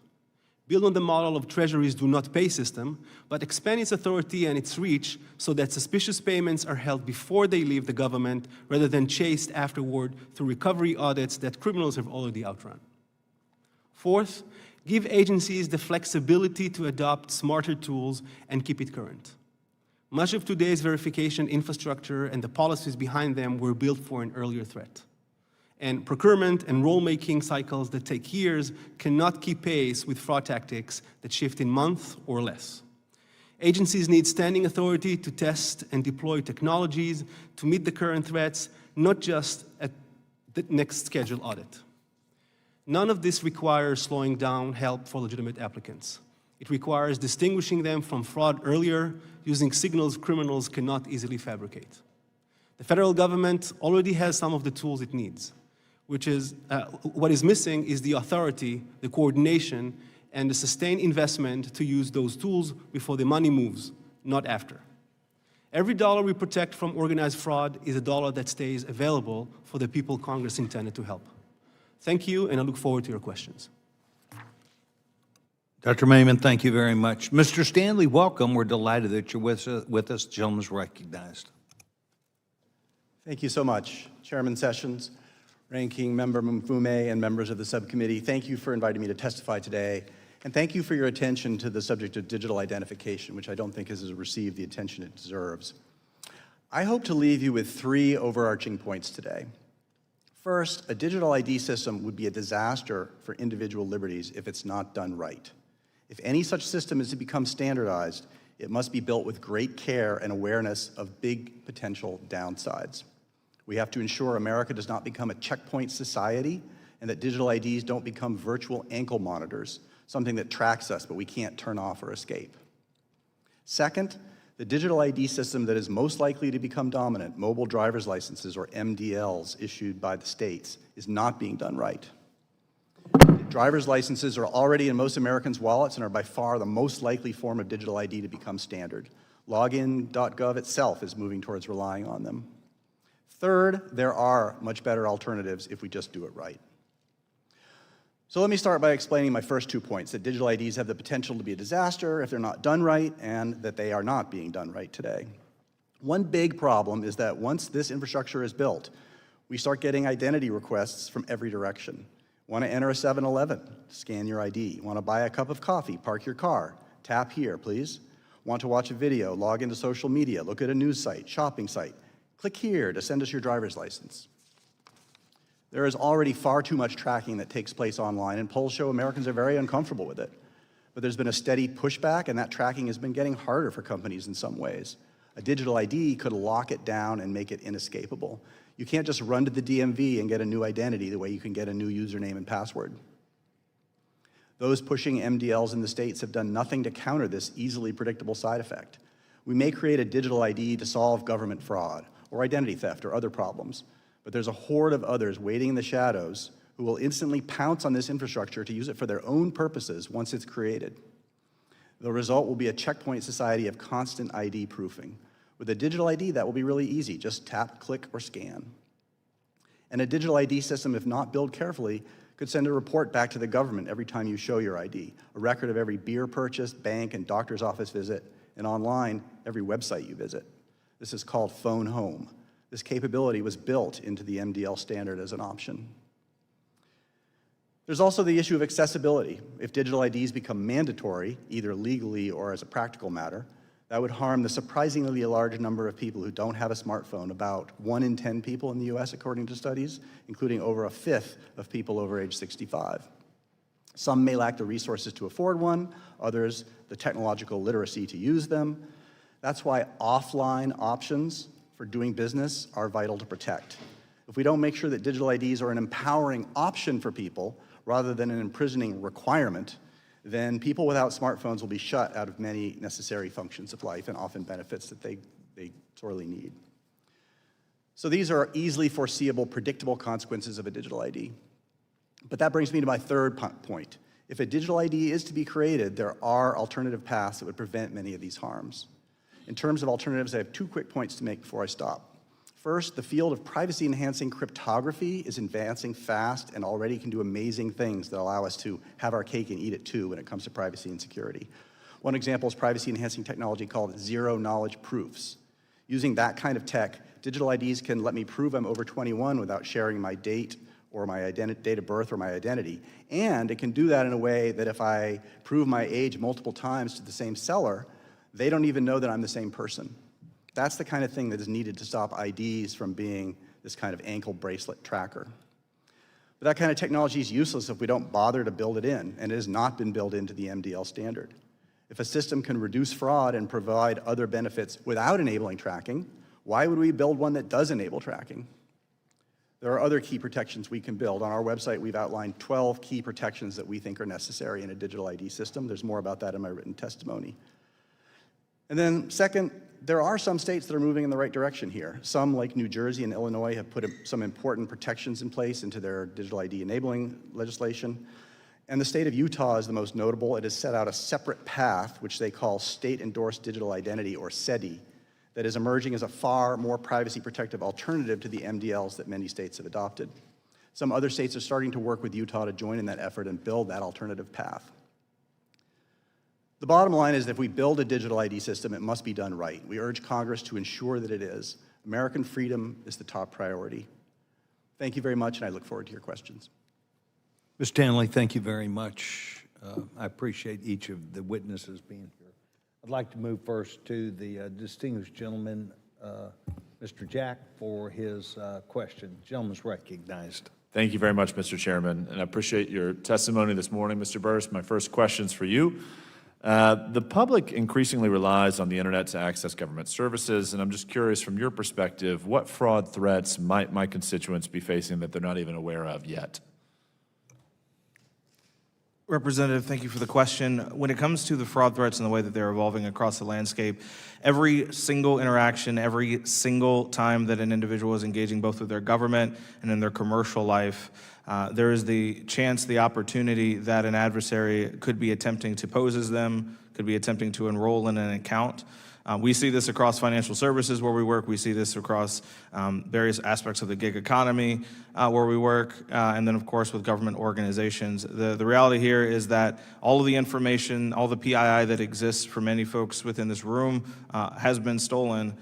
Build on the model of Treasury's do not pay system, but expand its authority and its reach so that suspicious payments are held before they leave the government rather than chased afterward through recovery audits that criminals have already outrun. Fourth, give agencies the flexibility to adopt smarter tools and keep it current. Much of today's verification infrastructure and the policies behind them were built for an earlier threat. And procurement and rule-making cycles that take years cannot keep pace with fraud tactics that shift in months or less. Agencies need standing authority to test and deploy technologies to meet the current threats, not just at the next scheduled audit. None of this requires slowing down help for legitimate applicants. It requires distinguishing them from fraud earlier, using signals criminals cannot easily fabricate. The federal government already has some of the tools it needs. What is missing is the authority, the coordination, and the sustained investment to use those tools before the money moves, not after. Every dollar we protect from organized fraud is a dollar that stays available for the people Congress intended to help. Thank you, and I look forward to your questions. Dr. Mayman, thank you very much. Mr. Stanley, welcome. We're delighted that you're with us. The gentleman's recognized. Thank you so much, Chairman Sessions, Ranking Member Mfume, and members of the subcommittee. Thank you for inviting me to testify today, and thank you for your attention to the subject of digital identification, which I don't think has received the attention it deserves. I hope to leave you with 3 overarching points today. First, a digital ID system would be a disaster for individual liberties if it's not done right. If any such system is to become standardized, it must be built with great care and awareness of big potential downsides. We have to ensure America does not become a checkpoint society and that digital IDs don't become virtual ankle monitors, something that tracks us but we can't turn off or escape. Second, the digital ID system that is most likely to become dominant, mobile driver's licenses or MDLs issued by the states, is not being done right. Driver's licenses are already in most Americans' wallets and are by far the most likely form of digital ID to become standard. Login.gov itself is moving towards relying on them. Third, there are much better alternatives if we just do it right. So let me start by explaining my first 2 points, that digital IDs have the potential to be a disaster if they're not done right, and that they are not being done right today. One big problem is that once this infrastructure is built, we start getting identity requests from every direction. Want to enter a 7-Eleven? Scan your ID. Want to buy a cup of coffee? Park your car. Tap here, please. Want to watch a video? Log into social media. Look at a news site, shopping site. Click here to send us your driver's license. There is already far too much tracking that takes place online, and polls show Americans are very uncomfortable with it. But there's been a steady pushback, and that tracking has been getting harder for companies in some ways. A digital ID could lock it down and make it inescapable. You can't just run to the DMV and get a new identity the way you can get a new username and password. Those pushing MDLs in the states have done nothing to counter this easily predictable side effect. We may create a digital ID to solve government fraud or identity theft or other problems, but there's a horde of others waiting in the shadows who will instantly pounce on this infrastructure to use it for their own purposes once it's created. The result will be a checkpoint society of constant ID proofing. With a digital ID, that will be really easy. Just tap, click, or scan. And a digital ID system, if not built carefully, could send a report back to the government every time you show your ID, a record of every beer purchase, bank, and doctor's office visit, and online, every website you visit. This is called Phone Home. This capability was built into the MDL standard as an option. There's also the issue of accessibility. If digital IDs become mandatory, either legally or as a practical matter, that would harm the surprisingly large number of people who don't have a smartphone, about 1 in 10 people in the US, according to studies, including over a fifth of people over age 65. Some may lack the resources to afford one, others the technological literacy to use them. That's why offline options for doing business are vital to protect. If we don't make sure that digital IDs are an empowering option for people rather than an imprisoning requirement, then people without smartphones will be shut out of many necessary functions of life and often benefits that they sorely need. So these are easily foreseeable, predictable consequences of a digital ID. But that brings me to my third point. If a digital ID is to be created, there are alternative paths that would prevent many of these harms. In terms of alternatives, I have 2 quick points to make before I stop. First, the field of privacy-enhancing cryptography is advancing fast and already can do amazing things that allow us to have our cake and eat it too when it comes to privacy and security. One example is privacy-enhancing technology called zero-knowledge proofs. Using that kind of tech, digital IDs can let me prove I'm over 21 without sharing my date or my date of birth or my identity. And it can do that in a way that if I prove my age multiple times to the same seller, they don't even know that I'm the same person. That's the kind of thing that is needed to stop IDs from being this kind of ankle bracelet tracker. But that kind of technology is useless if we don't bother to build it in, and it has not been built into the MDL standard. If a system can reduce fraud and provide other benefits without enabling tracking, why would we build one that does enable tracking? There are other key protections we can build. On our website, we've outlined 12 key protections that we think are necessary in a digital ID system. There's more about that in my written testimony. And then second, there are some states that are moving in the right direction here. Some, like New Jersey and Illinois, have put some important protections in place into their digital ID enabling legislation. And the state of Utah is the most notable. It has set out a separate path, which they call State-Endorsed Digital Identity, or SEDI, that is emerging as a far more privacy-protective alternative to the MDLs that many states have adopted. Some other states are starting to work with Utah to join in that effort and build that alternative path. The bottom line is that if we build a digital ID system, it must be done right. We urge Congress to ensure that it is. American freedom is the top priority. Thank you very much, and I look forward to your questions. Mr. Stanley, thank you very much. I appreciate each of the witnesses being here. I'd like to move first to the distinguished gentleman, Mr. Jack, for his question. The gentleman's recognized. Thank you very much, Mr. Chairman, and I appreciate your testimony this morning, Mr. Burris. My first question is for you. The public increasingly relies on the internet to access government services, and I'm just curious, from your perspective, what fraud threats might my constituents be facing that they're not even aware of yet? Representative, thank you for the question. When it comes to the fraud threats and the way that they're evolving across the landscape, every single interaction, every single time that an individual is engaging both with their government and in their commercial life, there is the chance, the opportunity that an adversary could be attempting to pose as them, could be attempting to enroll in an account. We see this across financial services where we work. We see this across various aspects of the gig economy where we work, and then, of course, with government organizations. The reality here is that all of the information, all the PII that exists for many folks within this room has been stolen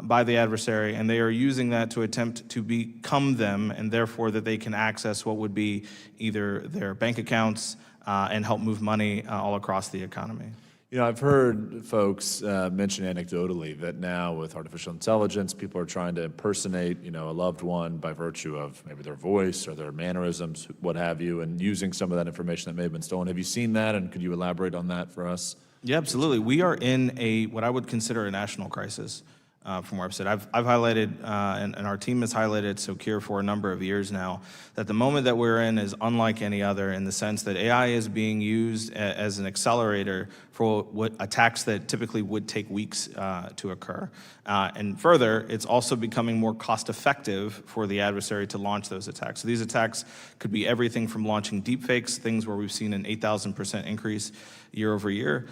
by the adversary, and they are using that to attempt to become them, and therefore that they can access what would be either their bank accounts and help move money all across the economy. You know, I've heard folks mention anecdotally that now with artificial intelligence, people are trying to impersonate, you know, a loved one by virtue of maybe their voice or their mannerisms, what have you, and using some of that information that may have been stolen. Have you seen that, and could you elaborate on that for us? Yeah, absolutely. We are in what I would consider a national crisis. From where I've said, I've highlighted, and our team has highlighted Socure for a number of years now, that the moment that we're in is unlike any other in the sense that AI is being used as an accelerator for what attacks that typically would take weeks to occur. And further, it's also becoming more cost-effective for the adversary to launch those attacks. So these attacks could be everything from launching deepfakes, things where we've seen an 8,000% increase year over year.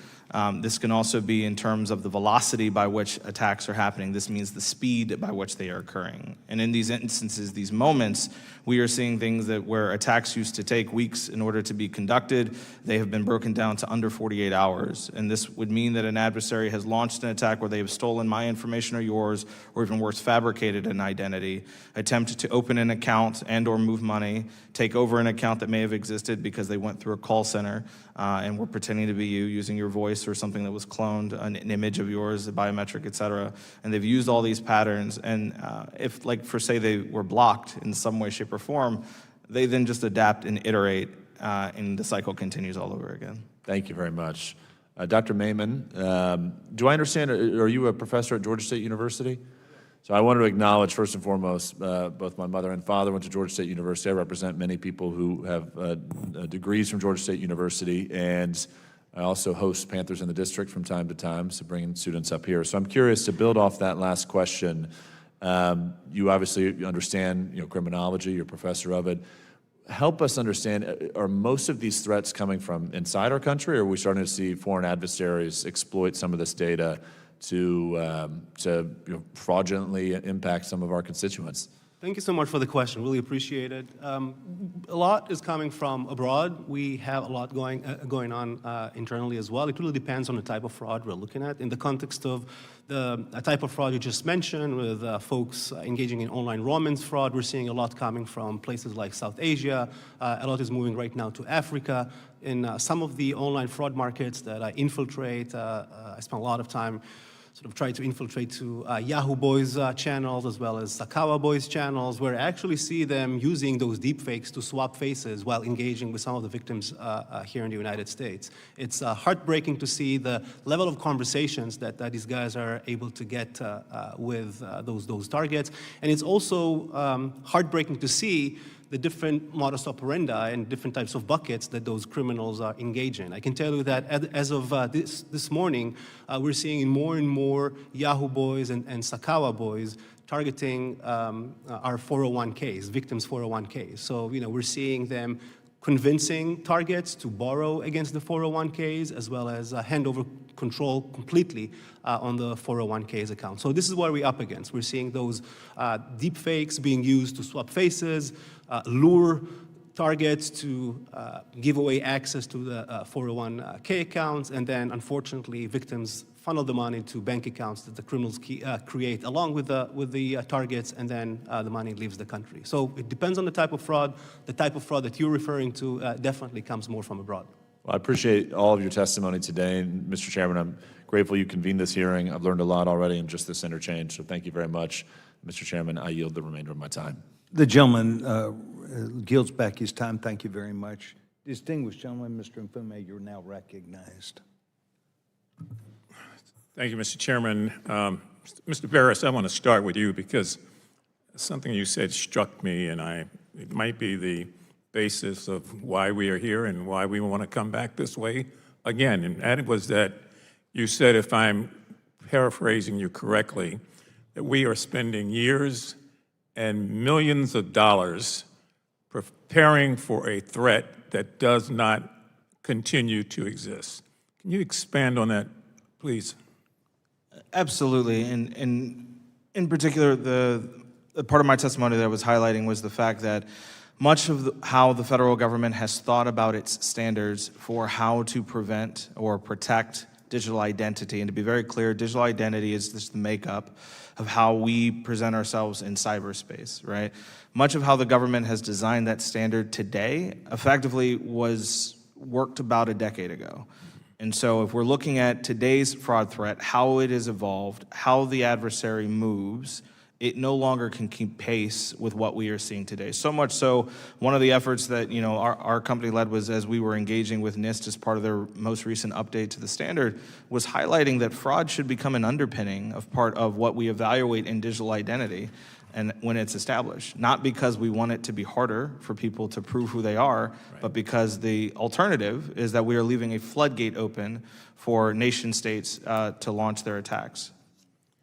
This can also be in terms of the velocity by which attacks are happening. This means the speed by which they are occurring. And in these instances, these moments, we are seeing things that where attacks used to take weeks in order to be conducted, they have been broken down to under 48 hours. And this would mean that an adversary has launched an attack where they have stolen my information or yours, or even worse, fabricated an identity, attempted to open an account and or move money, take over an account that may have existed because they went through a call center and were pretending to be you using your voice or something that was cloned, an image of yours, a biometric, et cetera. And they've used all these patterns. And if, like, for say they were blocked in some way, shape, or form, they then just adapt and iterate, and the cycle continues all over again. Thank you very much. Dr. Maiman, do I understand, are you a professor at Georgia State University? So I wanted to acknowledge, first and foremost, both my mother and father went to Georgia State University. I represent many people who have degrees from Georgia State University, and I also host Panthers in the District from time to time, so bringing students up here. So I'm curious to build off that last question. You obviously understand, you know, criminology, you're a professor of it. Help us understand, are most of these threats coming from inside our country, or are we starting to see foreign adversaries exploit some of this data to you know, fraudulently impact some of our constituents? Thank you so much for the question. Really appreciate it. A lot is coming from abroad. We have a lot going on internally as well. It really depends on the type of fraud we're looking at. In the context of the type of fraud you just mentioned, with folks engaging in online romance fraud, we're seeing a lot coming from places like South Asia. A lot is moving right now to Africa. In some of the online fraud markets that I infiltrate, I spend a lot of time sort of try to infiltrate to Yahoo Boys channels as well as Sakawa Boys channels, where I actually see them using those deepfakes to swap faces while engaging with some of the victims here in the United States. It's heartbreaking to see the level of conversations that these guys are able to get with those targets. And it's also heartbreaking to see the different modus operandi and different types of buckets that those criminals are engaged in. I can tell you that as of this morning, we're seeing more and more Yahoo Boys and Sakawa Boys targeting our 401ks, victims' 401ks. So, you know, we're seeing them convincing targets to borrow against the 401ks, as well as hand over control completely on the 401ks account. So this is what we're up against. We're seeing those deep fakes being used to swap faces, lure targets to give away access to the 401k accounts, and then unfortunately victims funnel the money to bank accounts that the criminals create along with the targets, and then the money leaves the country. So it depends on the type of fraud. The type of fraud that you're referring to definitely comes more from abroad. Well, I appreciate all of your testimony today, and Mr. Chairman, I'm grateful you convened this hearing. I've learned a lot already in just this interchange, so thank you very much. Mr. Chairman, I yield the remainder of my time. The gentleman yields back his time. Thank you very much. Distinguished gentleman, Mr. Mfume, you're now recognized. Thank you, Mr. Chairman. Mr. Barris, I want to start with you because something you said struck me, and it might be the basis of why we are here and why we want to come back this way again. And that was that you said, if I'm paraphrasing you correctly, that we are spending years and millions of dollars preparing for a threat that does not continue to exist. Can you expand on that, please? Absolutely, and in particular, the part of my testimony that I was highlighting was the fact that much of how the federal government has thought about its standards for how to prevent or protect digital identity, and to be very clear, digital identity is just the makeup of how we present ourselves in cyberspace, right? Much of how the government has designed that standard today effectively was worked about a decade ago. And so if we're looking at today's fraud threat, how it has evolved, how the adversary moves, it no longer can keep pace with what we are seeing today. So much so, one of the efforts that our company led was, as we were engaging with NIST as part of their most recent update to the standard, was highlighting that fraud should become an underpinning of part of what we evaluate in digital identity and when it's established. Not because we want it to be harder for people to prove who they are, but because the alternative is that we are leaving a floodgate open for nation states to launch their attacks.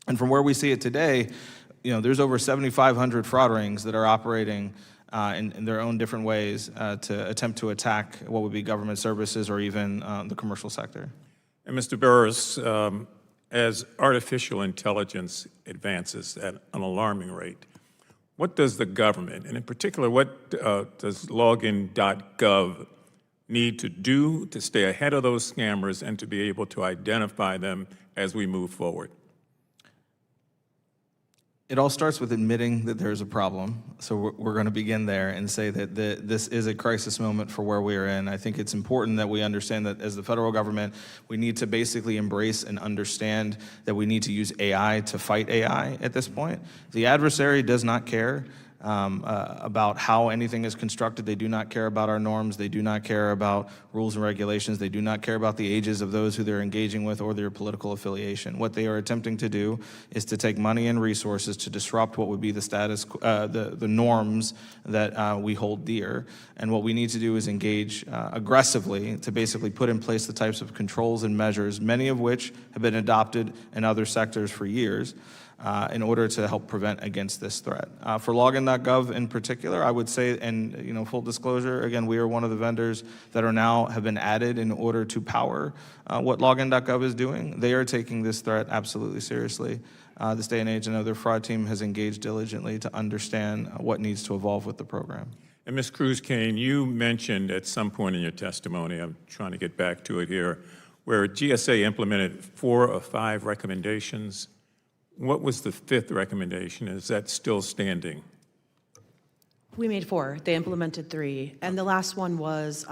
And from where we see it today, there's over 7,500 fraud rings that are operating in their own different ways to attempt to attack what would be government services or even the commercial sector. And Mr. Burris, as artificial intelligence advances at an alarming rate, what does the government, and in particular, what does login.gov need to do to stay ahead of those scammers and to be able to identify them as we move forward? It all starts with admitting that there's a problem. So we're going to begin there and say that this is a crisis moment for where we are in. I think it's important that we understand that as the federal government, we need to basically embrace and understand that we need to use AI to fight AI at this point. The adversary does not care about how anything is constructed. They do not care about our norms. They do not care about rules and regulations. They do not care about the ages of those who they're engaging with or their political affiliation. What they are attempting to do is to take money and resources to disrupt what would be the status, the norms that we hold dear. And what we need to do is engage aggressively to basically put in place the types of controls and measures, many of which have been adopted in other sectors for years, in order to help prevent against this threat. For login.gov in particular, I would say, and full disclosure, again, we are one of the vendors that have been added in order to power what login.gov is doing. They are taking this threat absolutely seriously. This day and age, I know their fraud team has engaged diligently to understand what needs to evolve with the program. And Ms. Cruz-Kane, you mentioned at some point in your testimony, I'm trying to get back to it here, where GSA implemented 4 of 5 recommendations. What was the 5th recommendation? Is that still standing? We made 4. They implemented 3. And the last one was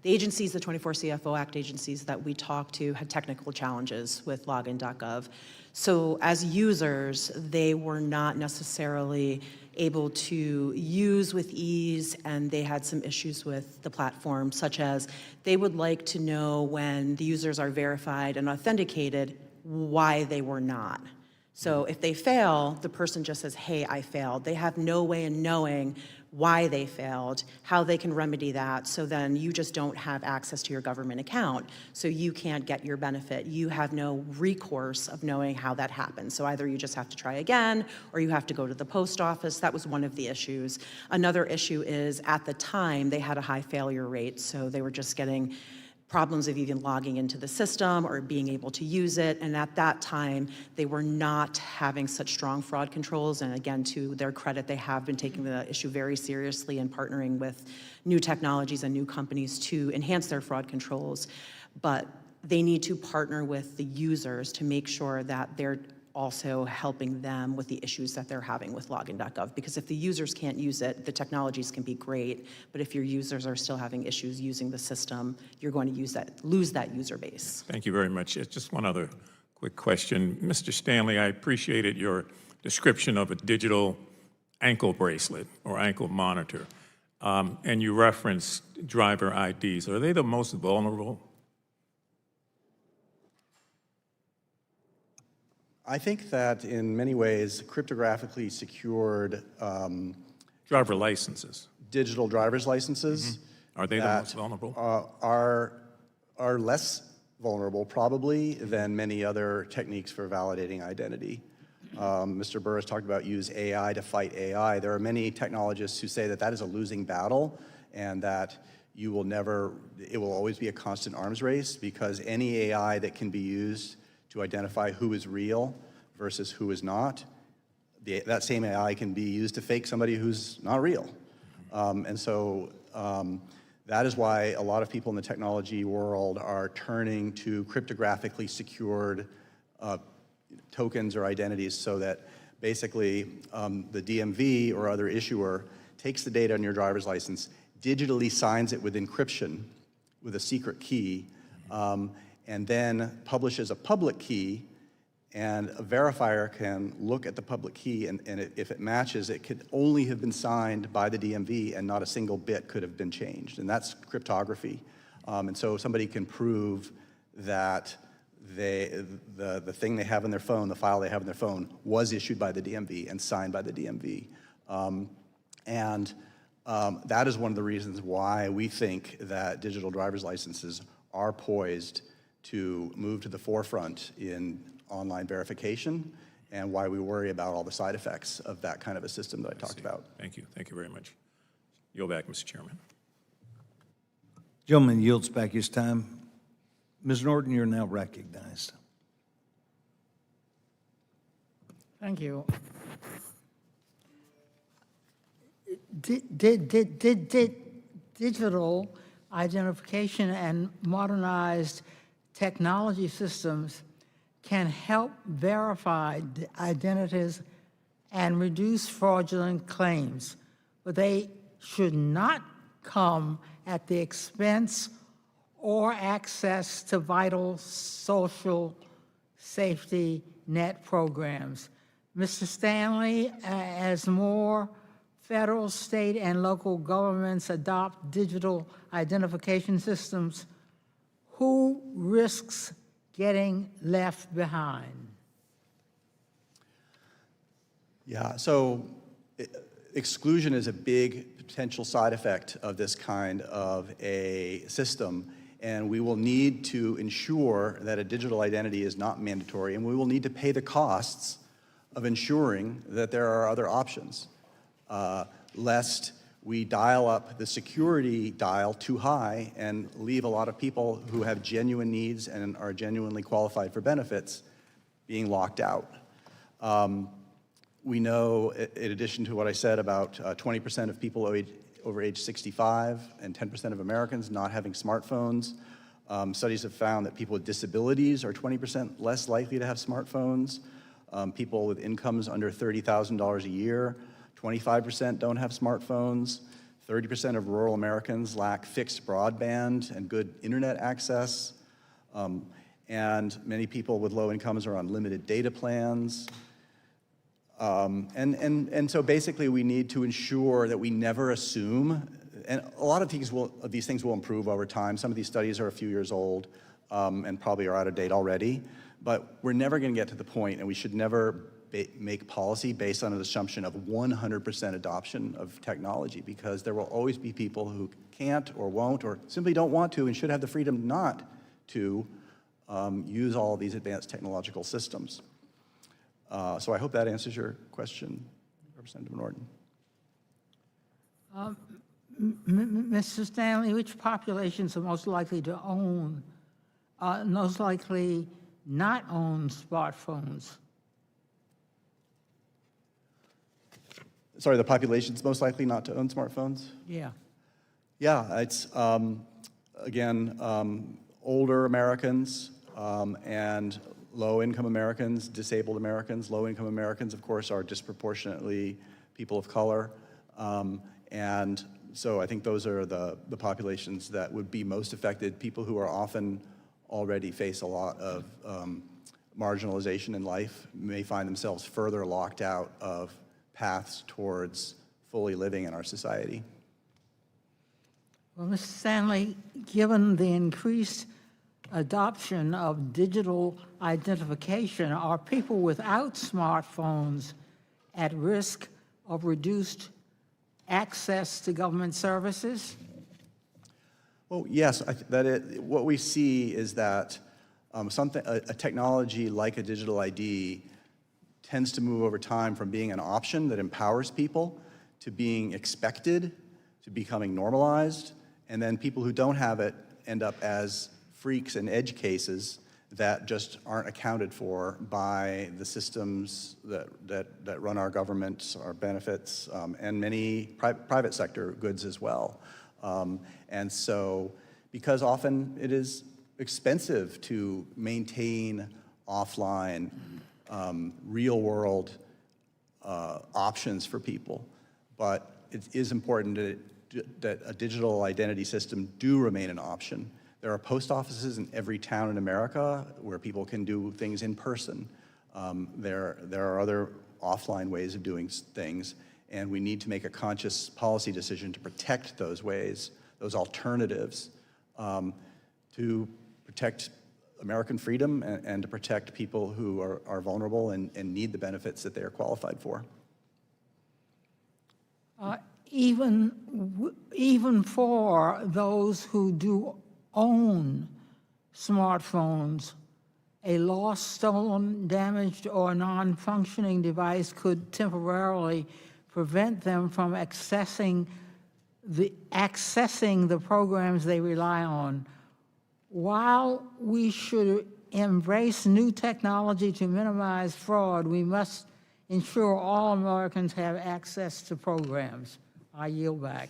the agencies, the 24 CFO Act agencies that we talked to had technical challenges with login.gov. So as users, they were not necessarily able to use with ease, and they had some issues with the platform, such as they would like to know when the users are verified and authenticated why they were not. So if they fail, the person just says, hey, I failed. They have no way of knowing why they failed, how they can remedy that, so then you just don't have access to your government account, so you can't get your benefit. You have no recourse of knowing how that happened. So either you just have to try again, or you have to go to the post office. That was one of the issues. Another issue is, at the time, they had a high failure rate, so they were just getting problems of even logging into the system or being able to use it. And at that time, they were not having such strong fraud controls. And again, to their credit, they have been taking the issue very seriously and partnering with new technologies and new companies to enhance their fraud controls. But they need to partner with the users to make sure that they're also helping them with the issues that they're having with login.gov. Because if the users can't use it, the technologies can be great, but if your users are still having issues using the system, you're going to lose that user base. Thank you very much. Just one other quick question. Mr. Stanley, I appreciated your description of a digital ankle bracelet or ankle monitor, and you referenced driver IDs. Are they the most vulnerable? I think that in many ways, cryptographically secured Driver licenses. digital driver's licenses Are they the most vulnerable? are less vulnerable probably than many other techniques for validating identity. Mr. Burris talked about use AI to fight AI. There are many technologists who say that that is a losing battle and that it will always be a constant arms race, because any AI that can be used to identify who is real versus who is not, that same AI can be used to fake somebody who's not real. And so that is why a lot of people in the technology world are turning to cryptographically secured tokens or identities, so that basically the DMV or other issuer takes the data on your driver's license, digitally signs it with encryption with a secret key, and then publishes a public key, and a verifier can look at the public key, and if it matches, it could only have been signed by the DMV, and not a single bit could have been changed, and that's cryptography. And so somebody can prove that the thing they have in their phone, the file they have in their phone, was issued by the DMV and signed by the DMV. That is one of the reasons why we think that digital driver's licenses are poised to move to the forefront in online verification, and why we worry about all the side effects of that kind of a system that I talked about. Thank you. Thank you very much. Yield back, Mr. Chairman. Gentleman yields back his time. Ms. Norton, you're now recognized. Thank you. Digital identification and modernized technology systems can help verify identities and reduce fraudulent claims, but they should not come at the expense or access to vital social safety net programs. Mr. Stanley, as more federal, state, and local governments adopt digital identification systems, who risks getting left behind? Yeah, so exclusion is a big potential side effect of this kind of a system, and we will need to ensure that a digital identity is not mandatory, and we will need to pay the costs of ensuring that there are other options, lest we dial up the security dial too high and leave a lot of people who have genuine needs and are genuinely qualified for benefits being locked out. We know, in addition to what I said about 20% of people over age 65 and 10% of Americans not having smartphones, studies have found that people with disabilities are 20% less likely to have smartphones. People with incomes under $30,000 a year, 25% don't have smartphones. 30% of rural Americans lack fixed broadband and good internet access. And many people with low incomes are on limited data plans. And so basically we need to ensure that we never assume, and a lot of these things will improve over time. Some of these studies are a few years old and probably are out of date already, but we're never gonna get to the point, and we should never make policy based on an assumption of 100% adoption of technology, because there will always be people who can't or won't or simply don't want to and should have the freedom not to use all of these advanced technological systems. So I hope that answers your question, Representative Norton. Mr. Stanley, which populations are most likely to own, most likely not own smartphones? Sorry, the population's most likely not to own smartphones? Yeah. Yeah, it's, again, older Americans and low-income Americans, disabled Americans. Low-income Americans, of course, are disproportionately people of color. And so I think those are the populations that would be most affected, people who are often already face a lot of marginalization in life, may find themselves further locked out of paths towards fully living in our society. Well, Mr. Stanley, given the increased adoption of digital identification, are people without smartphones at risk of reduced access to government services? Well, yes, what we see is that a technology like a digital ID tends to move over time from being an option that empowers people to being expected, to becoming normalized, and then people who don't have it end up as freaks and edge cases that just aren't accounted for by the systems that run our government, our benefits, and many private sector goods as well. And so, because often it is expensive to maintain offline, real-world options for people, but it is important that a digital identity system do remain an option, There are post offices in every town in America where people can do things in person. There are other offline ways of doing things, and we need to make a conscious policy decision to protect those ways, those alternatives, to protect American freedom and to protect people who are vulnerable and need the benefits that they are qualified for. Even for those who do own smartphones, a lost, stolen, damaged, or non-functioning device could temporarily prevent them from accessing the programs they rely on. While we should embrace new technology to minimize fraud, we must ensure all Americans have access to programs. I yield back.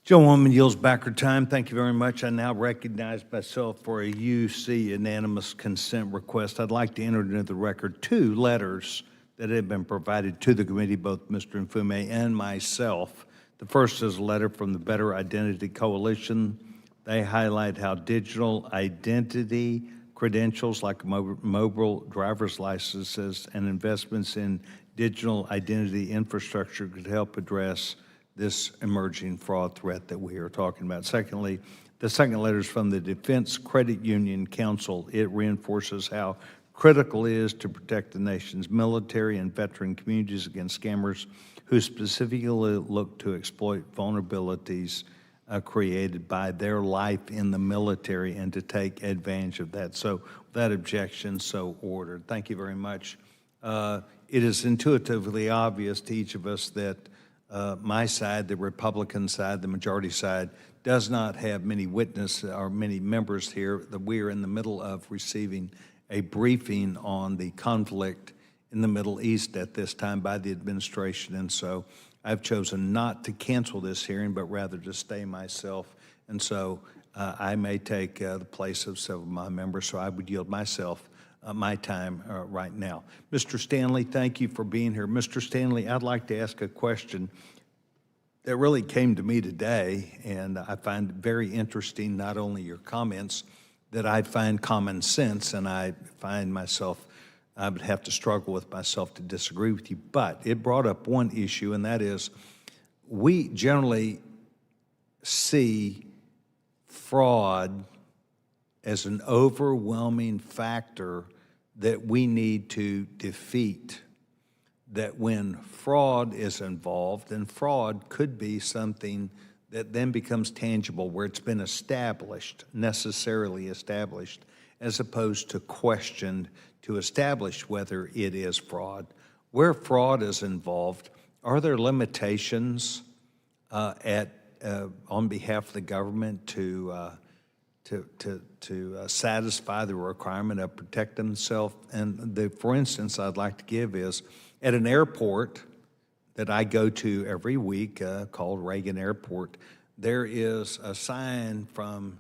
Gentlewoman yields back her time. Thank you very much. I now recognize myself for a UC unanimous consent request. I'd like to enter into the record 2 letters that have been provided to the committee, both Mr. Mfume and myself. The first is a letter from the Better Identity Coalition. They highlight how digital identity credentials like mobile driver's licenses and investments in digital identity infrastructure could help address this emerging fraud threat that we are talking about. Secondly, the second letter is from the Defense Credit Union Council. It reinforces how critical it is to protect the nation's military and veteran communities against scammers who specifically look to exploit vulnerabilities created by their life in the military and to take advantage of that. So that objection, so ordered. Thank you very much. It is intuitively obvious to each of us that my side, the Republican side, the majority side, does not have many witnesses or many members here. That we are in the middle of receiving a briefing on the conflict in the Middle East at this time by the administration, and so I've chosen not to cancel this hearing, but rather to stay myself, and so I may take the place of several of my members, so I would yield myself my time right now. Mr. Stanley, thank you for being here. Mr. Stanley, I'd like to ask a question that really came to me today, and I find it very interesting, not only your comments, that I find common sense, and I find myself, I would have to struggle with myself to disagree with you, but it brought up one issue, and that is we generally see fraud as an overwhelming factor that we need to defeat. That when fraud is involved, and fraud could be something that then becomes tangible, where it's been established, necessarily established, as opposed to questioned to establish whether it is fraud. Where fraud is involved, are there limitations on behalf of the government to satisfy the requirement of protect themselves? And for instance, I'd like to give is, at an airport that I go to every week called Reagan Airport, there is a sign from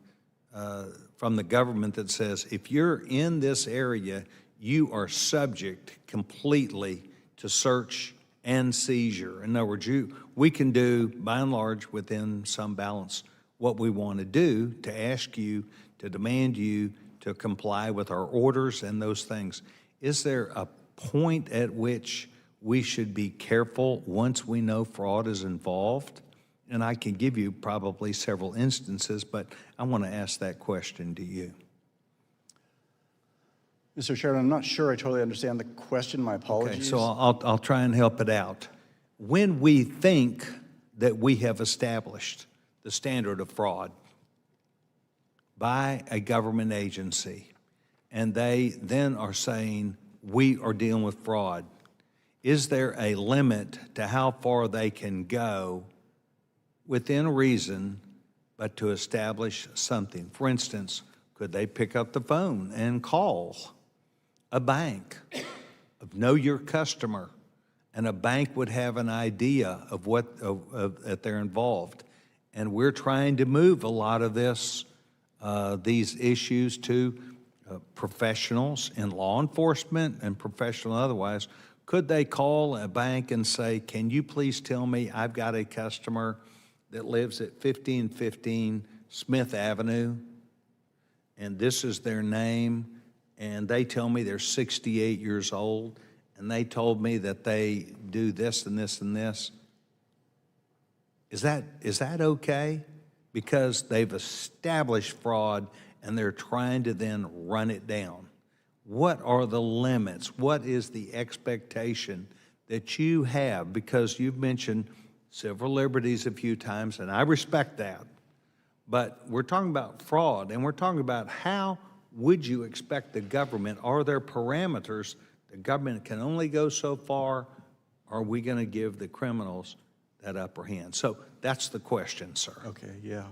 the government that says, if you're in this area, you are subject completely to search and seizure. In other words, we can do, by and large, within some balance, what we want to do to ask you, to demand you to comply with our orders and those things. Is there a point at which we should be careful once we know fraud is involved? And I can give you probably several instances, but I want to ask that question to you. Mr. Chairman, I'm not sure I totally understand the question. My apologies. Okay, so I'll try and help it out. When we think that we have established the standard of fraud by a government agency, and they then are saying, we are dealing with fraud, is there a limit to how far they can go within reason, but to establish something? For instance, could they pick up the phone and call a bank, of know your customer, and a bank would have an idea of that they're involved? And we're trying to move a lot of these issues to professionals in law enforcement and professional otherwise. Could they call a bank and say, can you please tell me I've got a customer that lives at 1515 Smith Avenue, and this is their name, and they tell me they're 68 years old, and they told me that they do this and this and this. Is that okay? Because they've established fraud and they're trying to then run it down. What are the limits? What is the expectation that you have? Because you've mentioned civil liberties a few times, and I respect that. But we're talking about fraud, and we're talking about how would you expect the government, are there parameters? The government can only go so far. Are we going to give the criminals that upper hand? So that's the question, sir. Okay, yeah.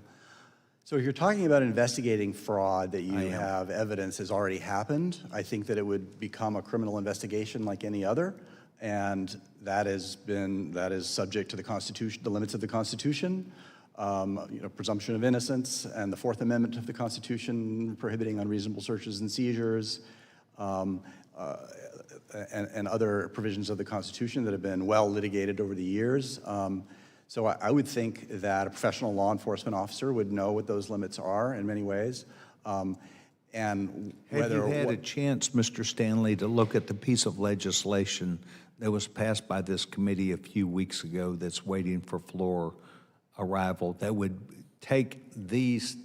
So if you're talking about investigating fraud that you have evidence has already happened, I think that it would become a criminal investigation like any other, and that is subject to the Constitution, the limits of the Constitution, presumption of innocence, and the Fourth Amendment of the Constitution prohibiting unreasonable searches and seizures, and other provisions of the Constitution that have been well litigated over the years. So I would think that a professional law enforcement officer would know what those limits are in many ways. And whether Have you had a chance, Mr. Stanley, to look at the piece of legislation that was passed by this committee a few weeks ago that's waiting for floor arrival that would take these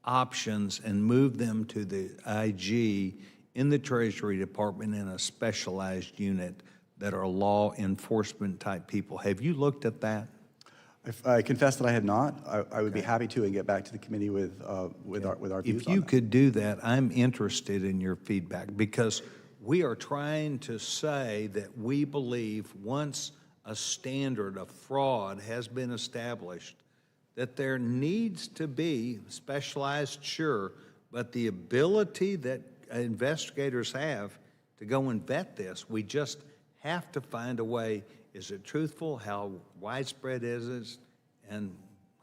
options and move them to the IG in the Treasury Department in a specialized unit that are law enforcement type people? Have you looked at that? I confess that I had not. I would be happy to and get back to the committee with our views If on you that. could do that, I'm interested in your feedback, because we are trying to say that we believe once a standard of fraud has been established, that there needs to be specialized, sure, but the ability that investigators have to go and vet this, we just have to find a way. Is it truthful? How widespread is it? And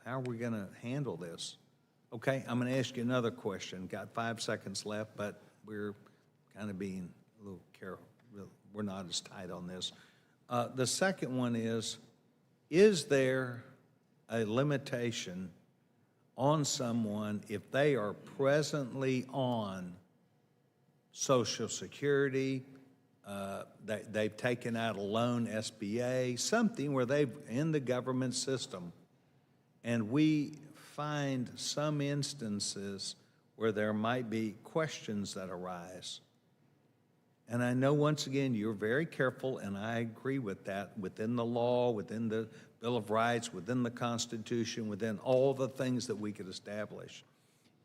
how are we going to handle this? Okay, I'm going to ask you another question. Got 5 seconds left, but we're kind of being a little careful. We're not as tight on this. The second one is there a limitation on someone if they are presently on Social Security, they've taken out a loan, SBA, something where they've in the government system, and we find some instances where there might be questions that arise. And I know, once again, you're very careful, and I agree with that, within the law, within the Bill of Rights, within the Constitution, within all the things that we could establish.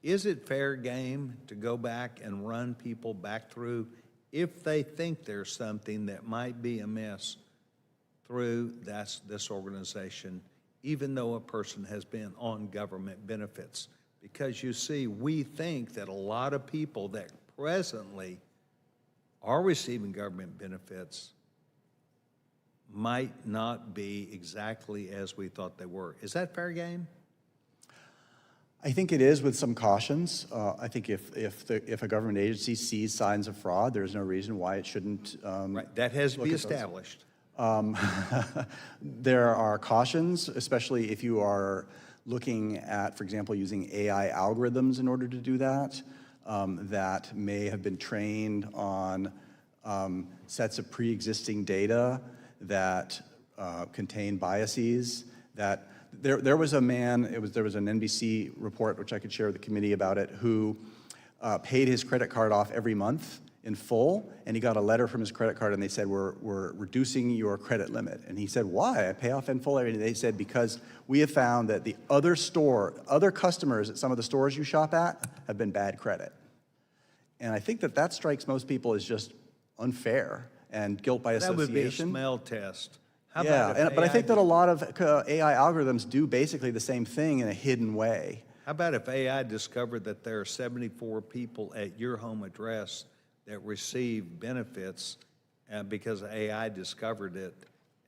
Is it fair game to go back and run people back through if they think there's something that might be amiss through this organization, even though a person has been on government benefits? Because you see, we think that a lot of people that presently are receiving government benefits might not be exactly as we thought they were. Is that fair game? I think it is, with some cautions. I think if a government agency sees signs of fraud, there's no reason why it shouldn't. Right, that has to be established. There are cautions, especially if you are looking at, for example, using AI algorithms in order to do that, that may have been trained on sets of pre-existing data that contain biases. That there was a man, there was an NBC report, which I could share with the committee about it, who paid his credit card off every month in full, and he got a letter from his credit card, and they said, we're reducing your credit limit. And he said, why? I pay off in full every day. They said, because we have found that the other customers at some of the stores you shop at have been bad credit. And I think that strikes most people as just unfair and guilt by association. That would be a smell test. How Yeah, about if but I AI think that a lot of AI algorithms do basically the same thing in a hidden way. How about if AI discovered that there are 74 people at your home address that receive benefits because AI discovered it,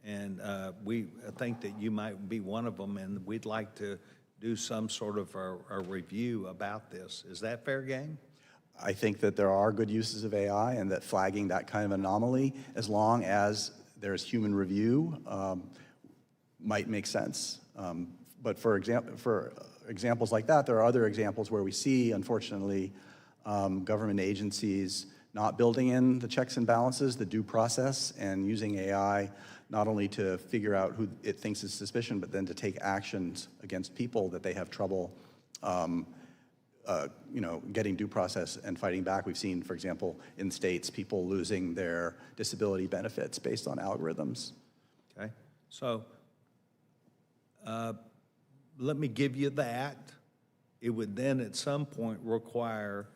and we think that you might be one of them, and we'd like to do some sort of a review about this. Is that fair game? I think that there are good uses of AI, and that flagging that kind of anomaly, as long as there's human review, might make sense. But for example, examples like that. There are other examples where we see, unfortunately, government agencies not building in the checks and balances, the due process, and using AI not only to figure out who it thinks is suspicious, but then to take actions against people that they have trouble getting due process and fighting back. We've seen, for example, in states, people losing their disability benefits based on algorithms. Okay, so let me give you that. It would then at some point require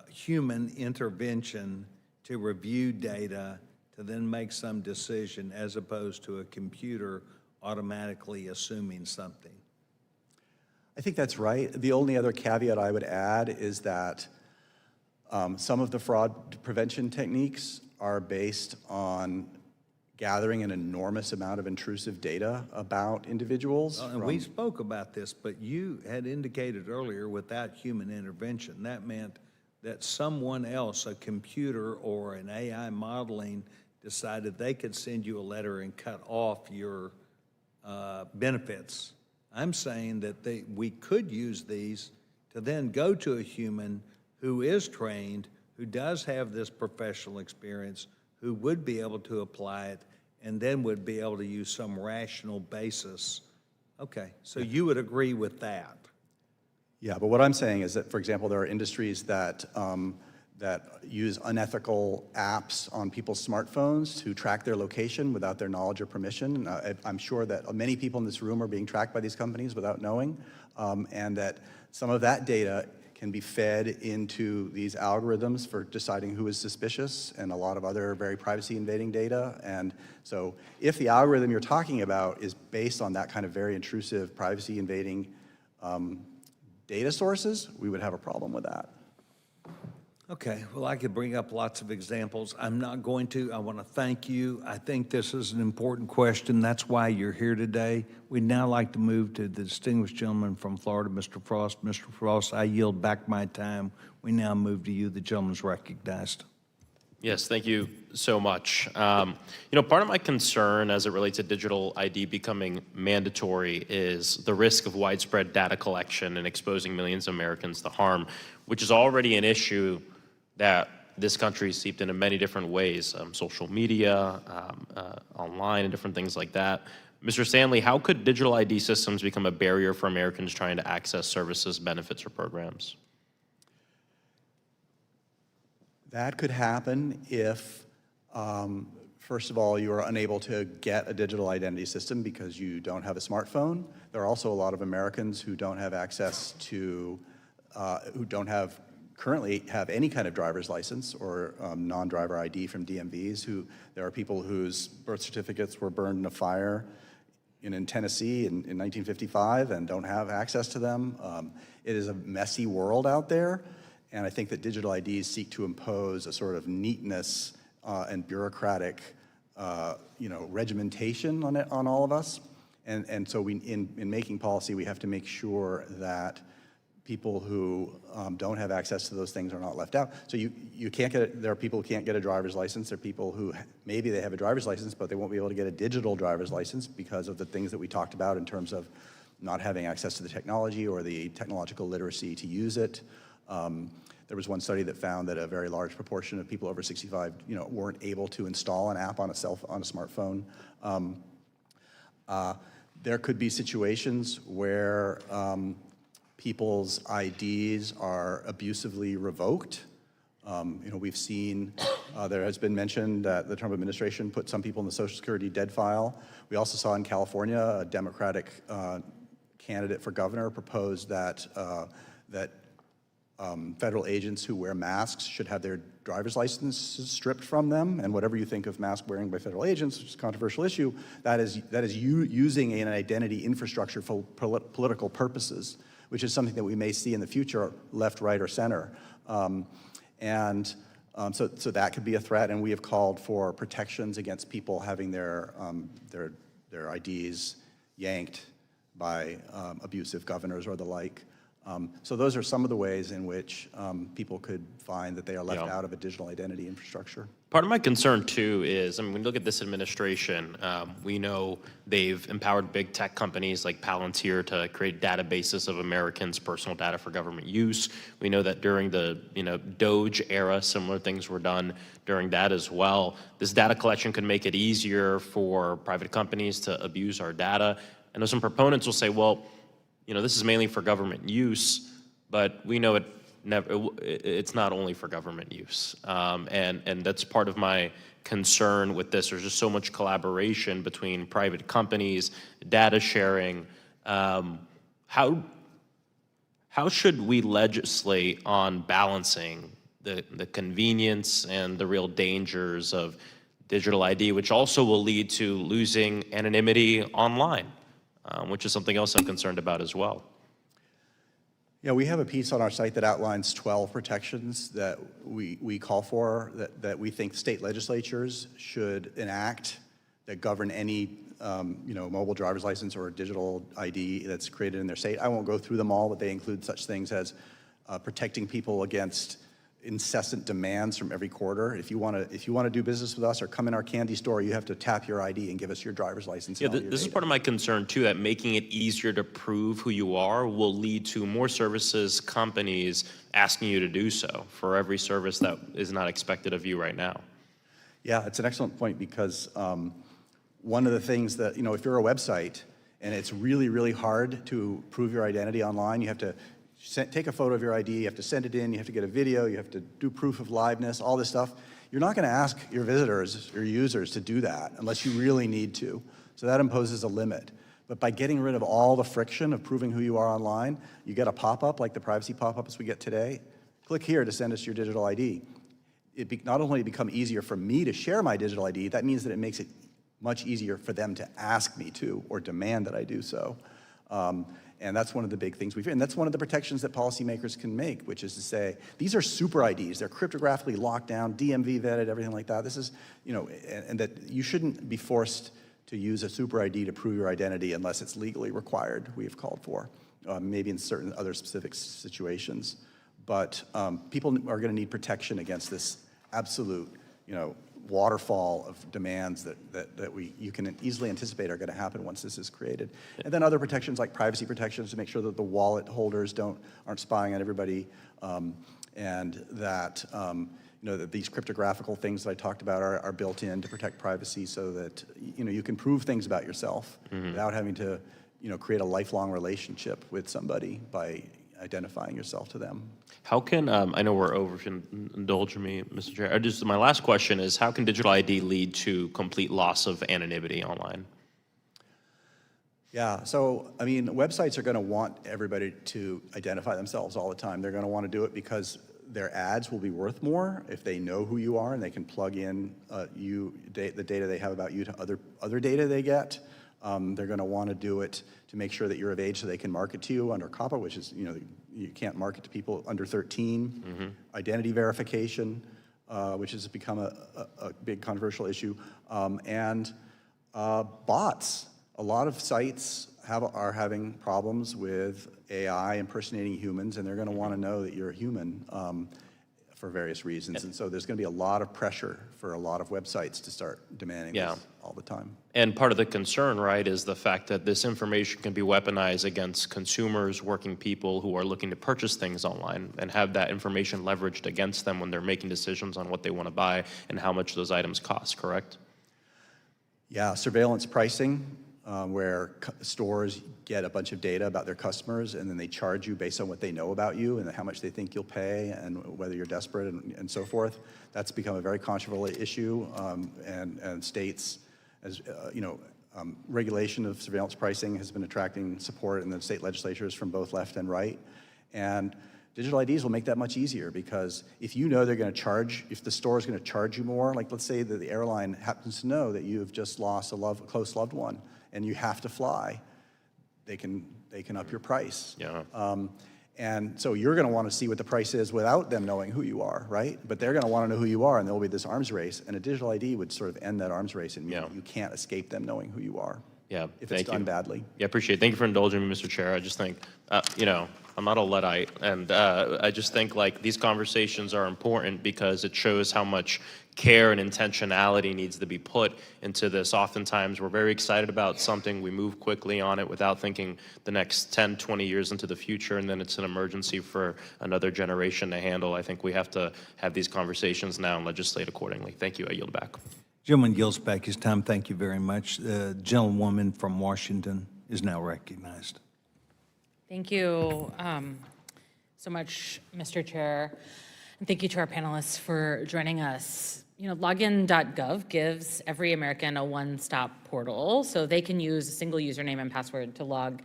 human intervention to review data to then make some decision as opposed to a computer automatically assuming something. I think that's right. The only other caveat I would add is that some of the fraud prevention techniques are based on gathering an enormous amount of intrusive data about individuals. And we spoke about this, but you had indicated earlier without human intervention, that meant that someone else, a computer or an AI modeling, decided they could send you a letter and cut off your benefits. I'm saying that we could use these to then go to a human who is trained, who does have this professional experience, who would be able to apply it, and then would be able to use some rational basis. Okay, so you would agree with that? Yeah, but what I'm saying is that, for example, there are industries that that use unethical apps on people's smartphones to track their location without their knowledge or permission. I'm sure that many people in this room are being tracked by these companies without knowing, and that some of that data can be fed into these algorithms for deciding who is suspicious, and a lot of other very privacy-invading data. And so if the algorithm you're talking about is based on that kind of very intrusive, privacy-invading data sources, we would have a problem with that. Okay, well, I could bring up lots of examples. I'm not going to. I want to thank you. I think this is an important question. That's why you're here today. We'd now like to move to the distinguished gentleman from Florida, Mr. Frost. Mr. Frost, I yield back my time. We now move to you. The gentleman's recognized. Yes, thank you so much. Part of my concern as it relates to digital ID becoming mandatory is the risk of widespread data collection and exposing millions of Americans to harm, which is already an issue that this country is seeped into many different ways, social media, online, and different things like that. Mr. Stanley, how could digital ID systems become a barrier for Americans trying to access services, benefits, or programs? That could happen if, first of all, you are unable to get a digital identity system because you don't have a smartphone. There are also a lot of Americans who don't have access to, currently have any kind of driver's license or non-driver ID from DMVs. There are people whose birth certificates were burned in a fire in Tennessee in 1955 and don't have access to them. It is a messy world out there. And I think that digital IDs seek to impose a sort of neatness and bureaucratic, regimentation on all of us. And so in making policy, we have to make sure that people who don't have access to those things are not left out. So you can't get there are people who can't get a driver's license. There are people who maybe they have a driver's license, but they won't be able to get a digital driver's license because of the things that we talked about in terms of not having access to the technology or the technological literacy to use it. There was one study that found that a very large proportion of people over 65, weren't able to install an app on a smartphone. There could be situations where people's IDs are abusively revoked. We've seen, there has been mentioned that the Trump administration put some people in the Social Security dead file. We also saw in California, a Democratic candidate for governor proposed that federal agents who wear masks should have their driver's licenses stripped from them. And whatever you think of mask wearing by federal agents, which is a controversial issue, that is using an identity infrastructure for political purposes, which is something that we may see in the future, left, right, or center. So that could be a threat, and we have called for protections against people having their IDs yanked by abusive governors or the like. So those are some of the ways in which people could find that they are left Yeah. out of a digital identity infrastructure. Part of my concern, too, is, when you look at this administration, we know they've empowered big tech companies like Palantir to create databases of Americans' personal data for government use. We know that during the, Doge era, similar things were done during that as well. This data collection could make it easier for private companies to abuse our data. I know some proponents will say, well, this is mainly for government use, but we know it's not only for government use. And that's part of my concern with this. There's just so much collaboration between private companies, data sharing. How should we legislate on balancing the convenience and the real dangers of digital ID, which also will lead to losing anonymity online, which is something else I'm concerned about as well? Yeah, we have a piece on our site that outlines 12 protections that we call for, that we think state legislatures should enact that govern any mobile driver's license or digital ID that's created in their state. I won't go through them all, but they include such things as protecting people against incessant demands from every quarter. If you want to do business with us or come in our candy store, you have to tap your ID and give us your driver's license. Yeah, this is part of my concern too, that making it easier to prove who you are will lead to more services companies asking you to do so for every service that is not expected of you right now. Yeah, it's an excellent point, because one of the things that, if you're a website and it's really, really hard to prove your identity online, you have to take a photo of your ID, you have to send it in, you have to get a video, you have to do proof of liveness, all this stuff. You're not going to ask your visitors or users to do that unless you really need to. So that imposes a limit. But by getting rid of all the friction of proving who you are online, you get a pop-up like the privacy pop-ups we get today. Click here to send us your digital ID. It not only become easier for me to share my digital ID, that means that it makes it much easier for them to ask me to or demand that I do so. And that's one of the big things and that's one of the protections that policymakers can make, which is to say, these are super IDs. They're cryptographically locked down, DMV vetted, everything like that. This is, and that you shouldn't be forced to use a super ID to prove your identity unless it's legally required, we have called for, maybe in certain other specific situations. But people are going to need protection against this absolute, waterfall of demands that you can easily anticipate are going to happen once this is created. And then other protections like privacy protections to make sure that the wallet holders aren't spying on everybody, and that that these cryptographical things that I talked about are built in to protect privacy, so that you can prove things about yourself without having to create a lifelong relationship with somebody by identifying yourself to them. How can, I know we're over, if you indulge me, Mr. Chair, my last question is, how can digital ID lead to complete loss of anonymity online? Yeah, so, websites are going to want everybody to identify themselves all the time. They're going to want to do it because their ads will be worth more if they know who you are and they can plug in the data they have about you to other data they get. They're going to want to do it to make sure that you're of age so they can market to you under COPPA, which is, you can't market to people under 13. Identity verification, which has become a big controversial issue. And bots. A lot of sites are having problems with AI impersonating humans, and they're going to want to know that you're a human for various reasons. And so there's going to be a lot of pressure for a lot of websites to start demanding this all the time. And part of the concern, right, is the fact that this information can be weaponized against consumers, working people who are looking to purchase things online, and have that information leveraged against them when they're making decisions on what they want to buy and how much those items cost, correct? Yeah, surveillance pricing, where stores get a bunch of data about their customers, and then they charge you based on what they know about you and how much they think you'll pay and whether you're desperate and so forth. That's become a very controversial issue, and states, as regulation of surveillance pricing has been attracting support in the state legislatures from both left and right. And digital IDs will make that much easier, because if you know they're going to charge, if the store is going to charge you more, like let's say that the airline happens to know that you've just lost a close loved one and you have to fly, they can up your price. Yeah. And so you're going to want to see what the price is without them knowing who you are, right? But they're going to want to know who you are, and there will be this arms race. And a digital ID would sort of end that arms race and mean that you can't escape them knowing who you are. Yeah, if thank it's done you. badly. Yeah, appreciate it. Thank you for indulging me, Mr. Chair. I just think, you know, I'm not a Luddite, and I just think like these conversations are important because it shows how much care and intentionality needs to be put into this. Oftentimes, we're very excited about something, we move quickly on it without thinking the next 10, 20 years into the future, and then it's an emergency for another generation to handle. I think we have to have these conversations now and legislate accordingly. Thank you. I yield back. Gentleman yields back his time. Thank you very much. The gentlewoman from Washington is now recognized. Thank you so much, Mr. Chair. And thank you to our panelists for joining us. You know, login.gov gives every American a one-stop portal so they can use a single username and password to log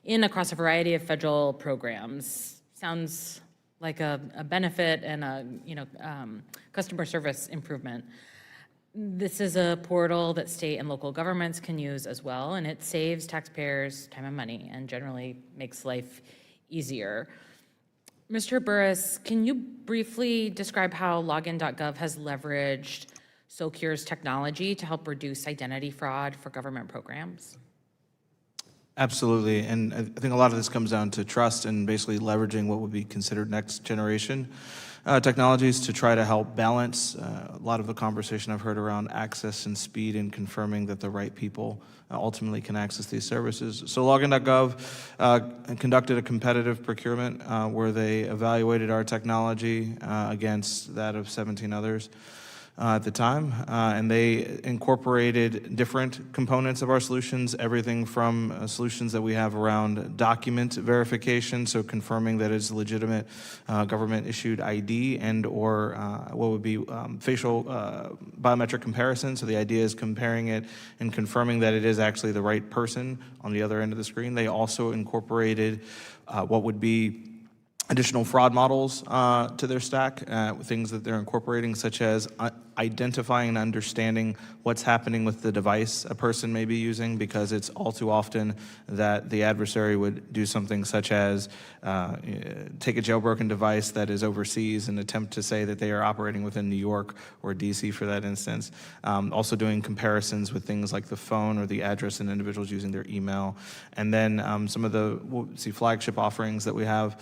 in across a variety of federal programs. Sounds like a benefit and a customer service improvement. This is a portal that state and local governments can use as well, and it saves taxpayers time and money and generally makes life easier. Mr. Burris, can you briefly describe how login.gov has leveraged Socure's technology to help reduce identity fraud for government programs? Absolutely, and I think a lot of this comes down to trust and basically leveraging what would be considered next generation technologies to try to help balance a lot of the conversation I've heard around access and speed and confirming that the right people ultimately can access these services. So login.gov conducted a competitive procurement where they evaluated our technology against that of 17 others at the time, and they incorporated different components of our solutions, everything from solutions that we have around document verification, so confirming that it's legitimate government-issued ID and or what would be facial biometric comparison. So the idea is comparing it and confirming that it is actually the right person on the other end of the screen. They also incorporated what would be additional fraud models to their stack, things that they're incorporating, such as identifying and understanding what's happening with the device a person may be using, because it's all too often that the adversary would do something such as take a jailbroken device that is overseas and attempt to say that they are operating within New York or DC for that instance. Also doing comparisons with things like the phone or the address and individuals using their email. And then some of the flagship offerings that we have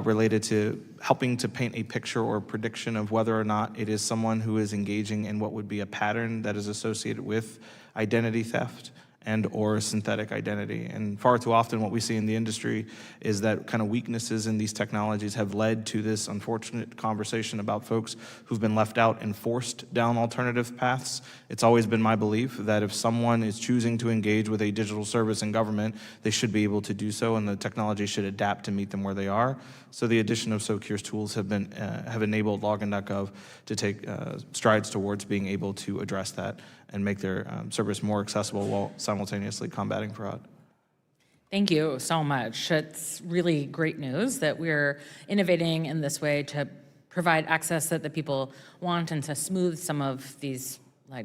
related to helping to paint a picture or prediction of whether or not it is someone who is engaging in what would be a pattern that is associated with identity theft and or synthetic identity. And far too often what we see in the industry is that kind of weaknesses in these technologies have led to this unfortunate conversation about folks who've been left out and forced down alternative paths. It's always been my belief that if someone is choosing to engage with a digital service in government, they should be able to do so, and the technology should adapt to meet them where they are. So the addition of Socure's tools have enabled login.gov to take strides towards being able to address that and make their service more accessible while simultaneously combating fraud. Thank you so much. It's really great news that we're innovating in this way to provide access that the people want and to smooth some of these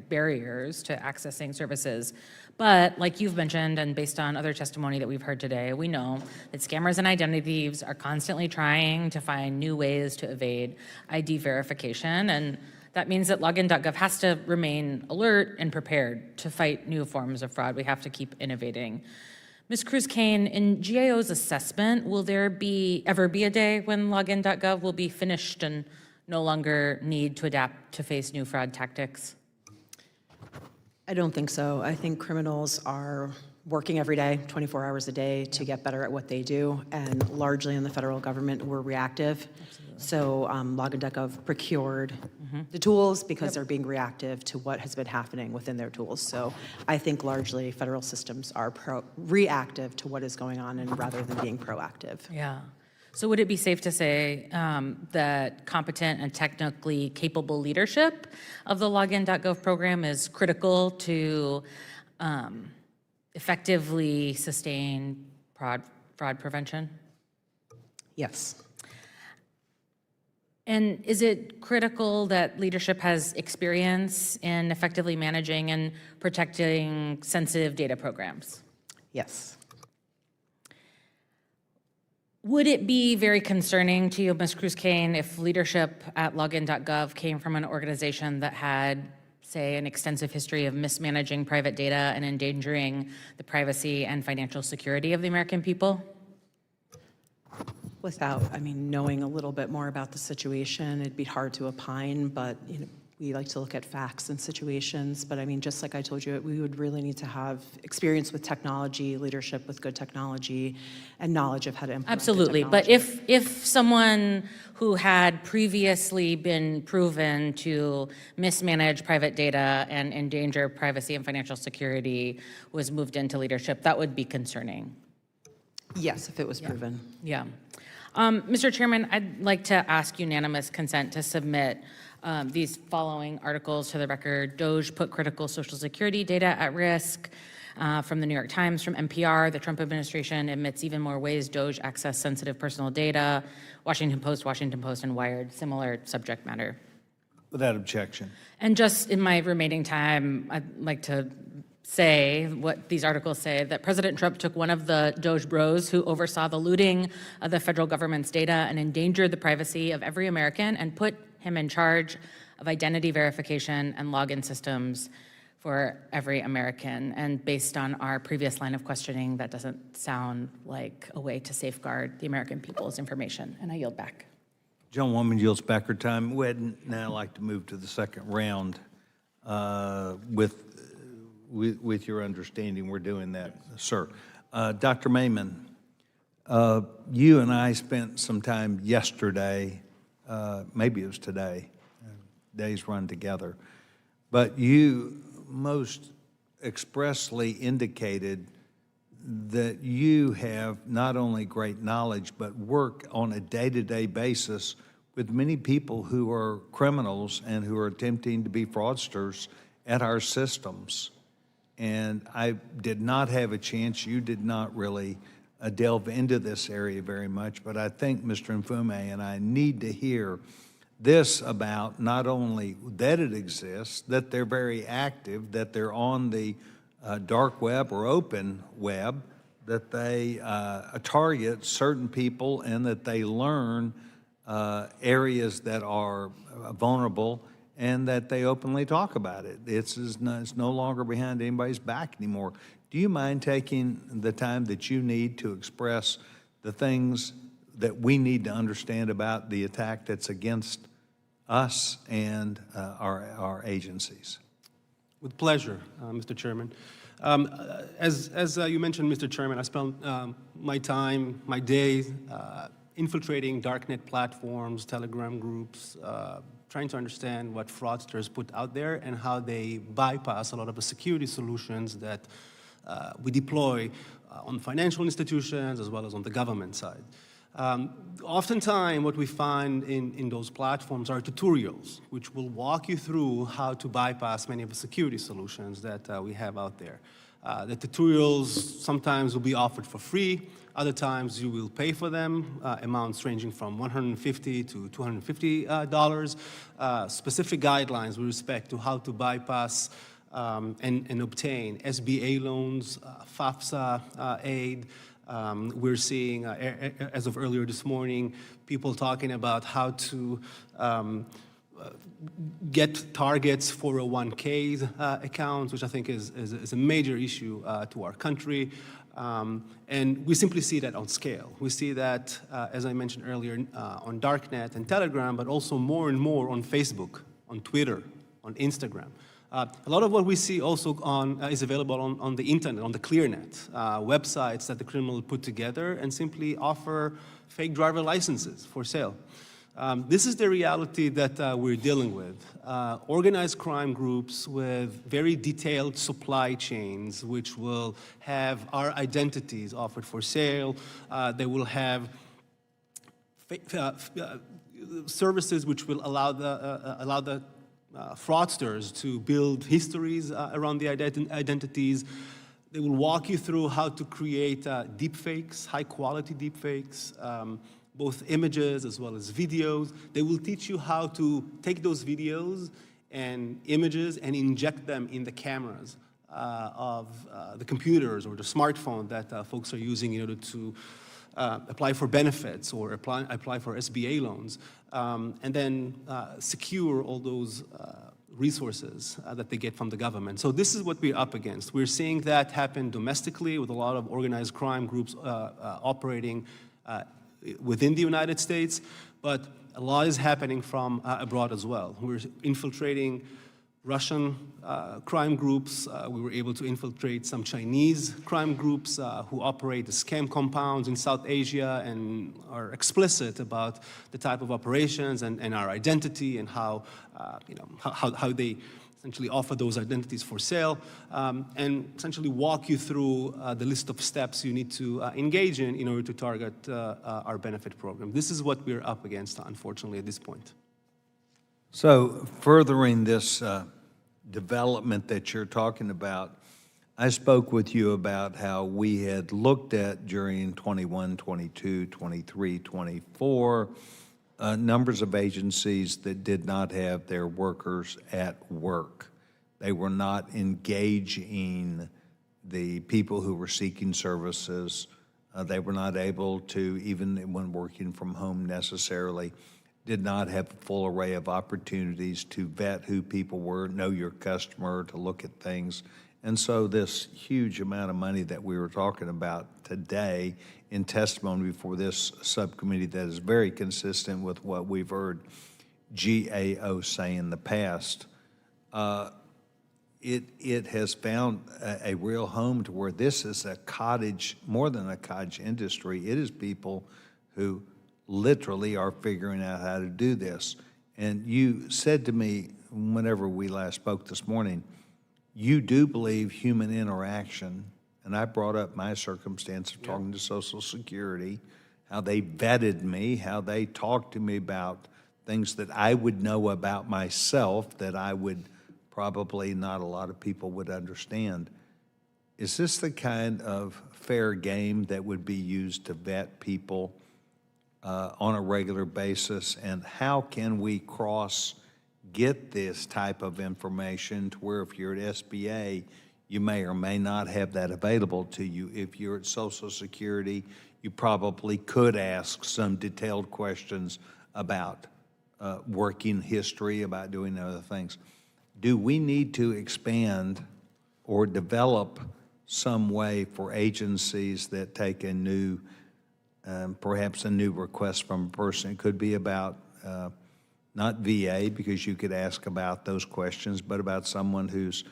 barriers to accessing services. But like you've mentioned, and based on other testimony that we've heard today, we know that scammers and identity thieves are constantly trying to find new ways to evade ID verification, and that means that login.gov has to remain alert and prepared to fight new forms of fraud. We have to keep innovating. Ms. Cruz-Kane, in GAO's assessment, will there ever be a day when login.gov will be finished and no longer need to adapt to face new fraud tactics? I don't think so. I think criminals are working every day, 24 hours a day, to get better at what they do, and largely in the federal government, we're reactive. Absolutely. So login.gov procured the tools because they're being reactive to what has been happening within their tools. So I think largely federal systems are reactive to what is going on, and rather than being proactive. Yeah. So would it be safe to say that competent and technically capable leadership of the login.gov program is critical to effectively sustain fraud prevention? Yes. And is it critical that leadership has experience in effectively managing and protecting sensitive data programs? Yes. Would it be very concerning to you, Ms. Cruz-Kane, if leadership at login.gov came from an organization that had say, an extensive history of mismanaging private data and endangering the privacy and financial security of the American people? Without, knowing a little bit more about the situation, it'd be hard to opine, but, we like to look at facts and situations. But just like I told you, we would really need to have experience with technology, leadership with good technology, and knowledge of how to implement the Absolutely, but technology. if someone who had previously been proven to mismanage private data and endanger privacy and financial security was moved into leadership, that would be concerning. Yes, if it was proven. Yeah. Mr. Chairman, I'd like to ask unanimous consent to submit these following articles to the record. DOJ put critical Social Security data at risk. From the New York Times, from NPR, the Trump administration admits even more ways DOJ access sensitive personal data. Washington Post, and Wired, similar subject matter. Without objection. And just in my remaining time, I'd like to say what these articles say, that President Trump took one of the DOJ bros who oversaw the looting of the federal government's data and endangered the privacy of every American and put him in charge of identity verification and login systems for every American. And based on our previous line of questioning, that doesn't sound like a way to safeguard the American people's information. And I yield back. Gentlewoman yields back her time. We'd now like to move to the second round with your understanding. We're doing that, sir. Dr. Maiman, you and I spent some time yesterday, maybe it was today, days run together, but you most expressly indicated that you have not only great knowledge, but work on a day-to-day basis with many people who are criminals and who are attempting to be fraudsters at our systems. And I did not have a chance, you did not really delve into this area very much, but I think Mr. Mfume and I need to hear this about not only that it exists, that they're very active, that they're on the dark web or open web, that they target certain people and that they learn areas that are vulnerable and that they openly talk about it. It's no longer behind anybody's back anymore. Do you mind taking the time that you need to express the things that we need to understand about the attack that's against us and our agencies? With pleasure, Mr. Chairman. As you mentioned, Mr. Chairman, I spent my time, my days infiltrating darknet platforms, Telegram groups, trying to understand what fraudsters put out there and how they bypass a lot of the security solutions that we deploy on financial institutions as well as on the government side. Oftentimes, what we find in those platforms are tutorials, which will walk you through how to bypass many of the security solutions that we have out there. The tutorials sometimes will be offered for free. Other times you will pay for them, amounts ranging from $150 to $250. Specific guidelines with respect to how to bypass and obtain SBA loans, FAFSA aid. We're seeing, as of earlier this morning, people talking about how to get targets for 401k accounts, which I think is a major issue to our country. And we simply see that on scale. We see that, as I mentioned earlier, on Darknet and Telegram, but also more and more on Facebook, on Twitter, on Instagram. A lot of what we see also is available on the internet, on the ClearNet, websites that the criminal put together and simply offer fake driver licenses for sale. This is the reality that we're dealing with. Organized crime groups with very detailed supply chains, which will have our identities offered for sale. They will have services which will allow the fraudsters to build histories around the identities. They will walk you through how to create deepfakes, high-quality deepfakes, both images as well as videos. They will teach you how to take those videos and images and inject them in the cameras of the computers or the smartphone that folks are using in order to apply for benefits or apply for SBA loans, and then secure all those resources that they get from the government. So this is what we're up against. We're seeing that happen domestically with a lot of organized crime groups operating within the United States, but a lot is happening from abroad as well. We're infiltrating Russian crime groups. We were able to infiltrate some Chinese crime groups who operate the scam compounds in South Asia and are explicit about the type of operations and our identity and how, how they essentially offer those identities for sale, and essentially walk you through the list of steps you need to engage in order to target our benefit program. This is what we're up against, unfortunately, at this point. So furthering this development that you're talking about, I spoke with you about how we had looked at during 21, 22, 23, 24, numbers of agencies that did not have their workers at work. They were not engaging the people who were seeking services. They were not able to, even when working from home necessarily, did not have a full array of opportunities to vet who people were, know your customer, to look at things. And so this huge amount of money that we were talking about today in testimony before this subcommittee that is very consistent with what we've heard GAO say in the past, it has found a real home to where this is a cottage, more than a cottage industry. It is people who literally are figuring out how to do this. And you said to me whenever we last spoke this morning, you do believe human interaction, and I brought up my circumstance of talking to Social Security, how they vetted me, how they talked to me about things that I would know about myself that I would probably not a lot of people would understand. Is this the kind of fair game that would be used to vet people on a regular basis? And how can we get this type of information to where if you're at SBA, you may or may not have that available to you. If you're at Social Security, you probably could ask some detailed questions about working history, about doing other things. Do we need to expand or develop some way for agencies that take a new, perhaps a new request from a person? It could be about not VA, because you could ask about those questions, but about someone who's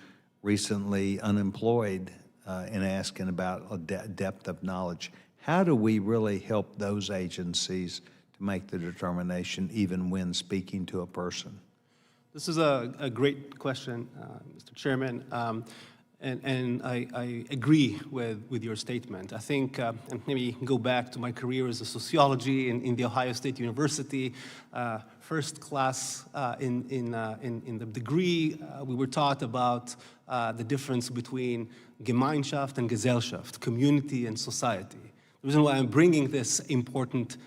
recently unemployed and asking about a depth of knowledge. How do we really help those agencies to make the determination even when speaking to a person? This is a great question, Mr. Chairman, and I agree with your statement. I think, and maybe go back to my career as a sociology in the Ohio State University, first class in the degree, we were taught about the difference between Gemeinschaft and Gesellschaft, community and society. The reason why I'm bringing this important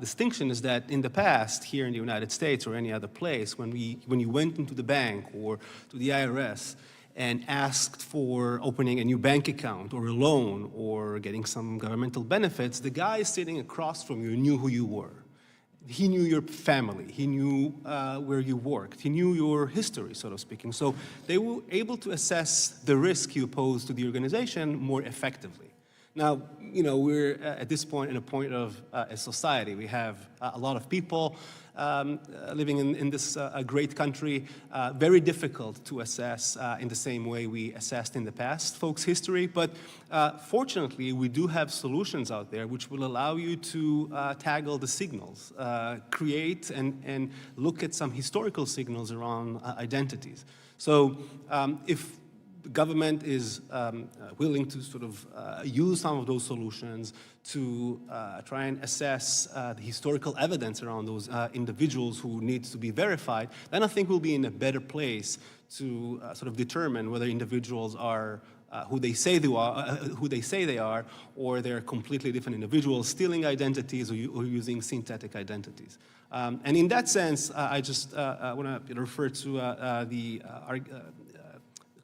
distinction is that in the past, here in the United States or any other place, when you went into the bank or to the IRS and asked for opening a new bank account or a loan or getting some governmental benefits, the guy sitting across from you knew who you were. He knew your family. He knew where you worked. He knew your history, so to speaking. So they were able to assess the risk you pose to the organization more effectively. Now, we're at this point in a point of a society. We have a lot of people living in this great country. Very difficult to assess in the same way we assessed in the past folks' history. But fortunately, we do have solutions out there which will allow you to tackle the signals, create and look at some historical signals around identities. So if the government is willing to sort of use some of those solutions to try and assess the historical evidence around those individuals who need to be verified, then I think we'll be in a better place to sort of determine whether individuals are who they say they are, or they're completely different individuals stealing identities or using synthetic identities. And in that sense, I just want to refer to the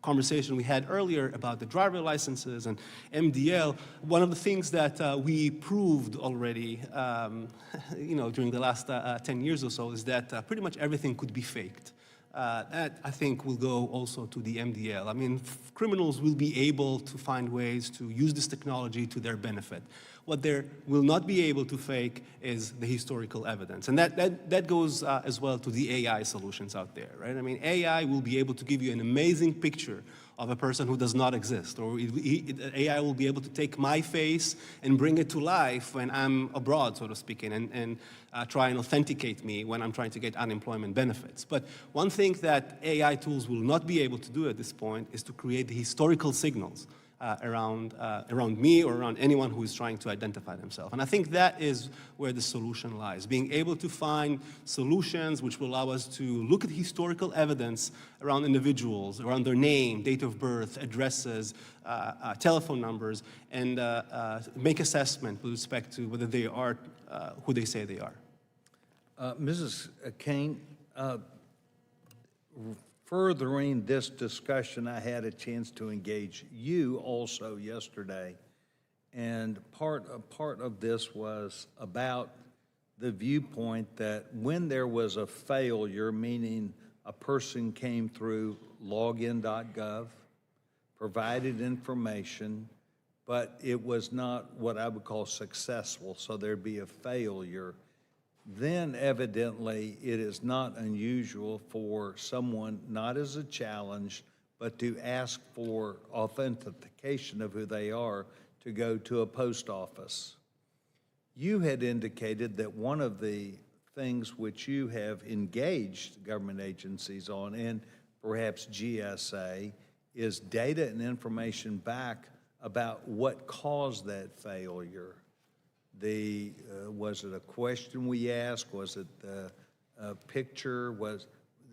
conversation we had earlier about the driver licenses and MDL. One of the things that we proved already, during the last 10 years or so is that pretty much everything could be faked. That, I think, will go also to the MDL. I mean, criminals will be able to find ways to use this technology to their benefit. What they will not be able to fake is the historical evidence. And that goes as well to the AI solutions out there, right? I mean, AI will be able to give you an amazing picture of a person who does not exist. Or AI will be able to take my face and bring it to life when I'm abroad, so to speak, and try and authenticate me when I'm trying to get unemployment benefits. But one thing that AI tools will not be able to do at this point is to create the historical signals around me or around anyone who is trying to identify themselves. And I think that is where the solution lies, being able to find solutions which will allow us to look at historical evidence around individuals, around their name, date of birth, addresses, telephone numbers, and make assessment with respect to whether they are who they say they are. Mrs. Kane, furthering this discussion, I had a chance to engage you also yesterday, and part of this was about the viewpoint that when there was a failure, meaning a person came through login.gov, provided information, but it was not what I would call successful, so there'd be a failure, then evidently it is not unusual for someone, not as a challenge, but to ask for authentication of who they are, to go to a post office. You had indicated that one of the things which you have engaged government agencies on, and perhaps GSA, is data and information back about what caused that failure. Was it a question we asked? Was it a picture? Was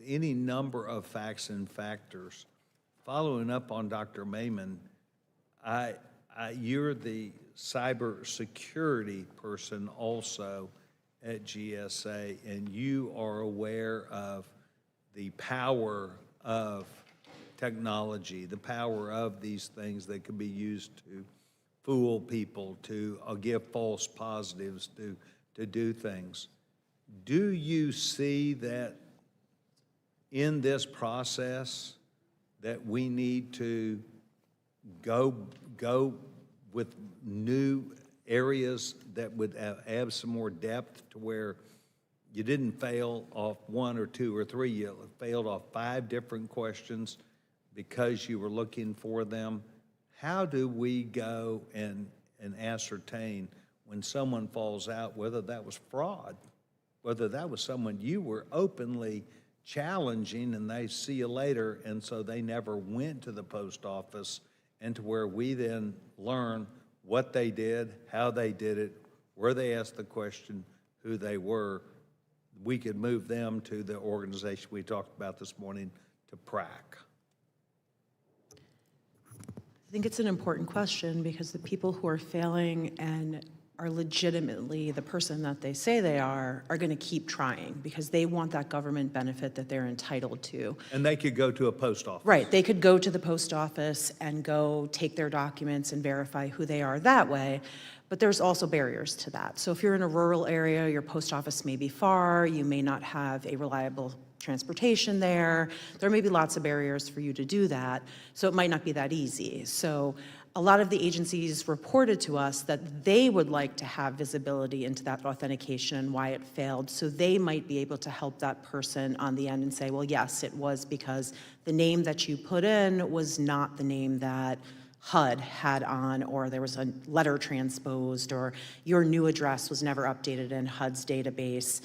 any number of facts and factors? Following up on Dr. Maiman, you're the cybersecurity person also at GSA, and you are aware of the power of technology, the power of these things that can be used to fool people, to give false positives, to do things. Do you see that in this process that we need to go with new areas that would add some more depth, to where you didn't fail off 1 or 2 or 3, you failed off 5 different questions because you were looking for them? How do we go and ascertain when someone falls out, whether that was fraud, whether that was someone you were openly challenging and they see you later, and so they never went to the post office, and to where we then learn what they did, how they did it, where they asked the question, who they were, we could move them to the organization we talked about this morning, to PRAC? I think it's an important question, because the people who are failing and are legitimately the person that they say they are going to keep trying, because they want that government benefit that they're entitled to. And they could go to a post office. Right. They could go to the post office and go take their documents and verify who they are that way. But there's also barriers to that. So if you're in a rural area, your post office may be far, you may not have a reliable transportation there. There may be lots of barriers for you to do that, so it might not be that easy. So a lot of the agencies reported to us that they would like to have visibility into that authentication and why it failed, so they might be able to help that person on the end and say, well, yes, it was because the name that you put in was not the name that HUD had on, or there was a letter transposed, or your new address was never updated in HUD's database.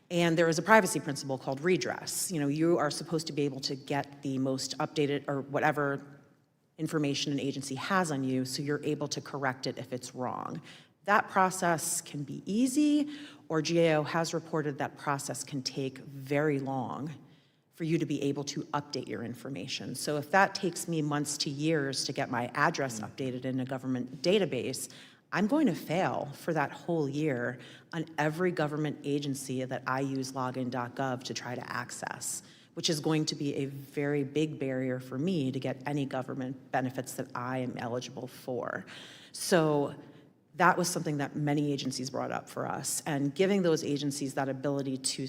And there is a privacy principle called redress. You know, you are supposed to be able to get the most updated or whatever information an agency has on you, so you're able to correct it if it's wrong. That process can be easy, or GAO has reported that process can take very long for you to be able to update your information. So if that takes me months to years to get my address updated in a government database, I'm going to fail for that whole year on every government agency that I use login.gov to try to access, which is going to be a very big barrier for me to get any government benefits that I am eligible for. So that was something that many agencies brought up for us, and giving those agencies that ability to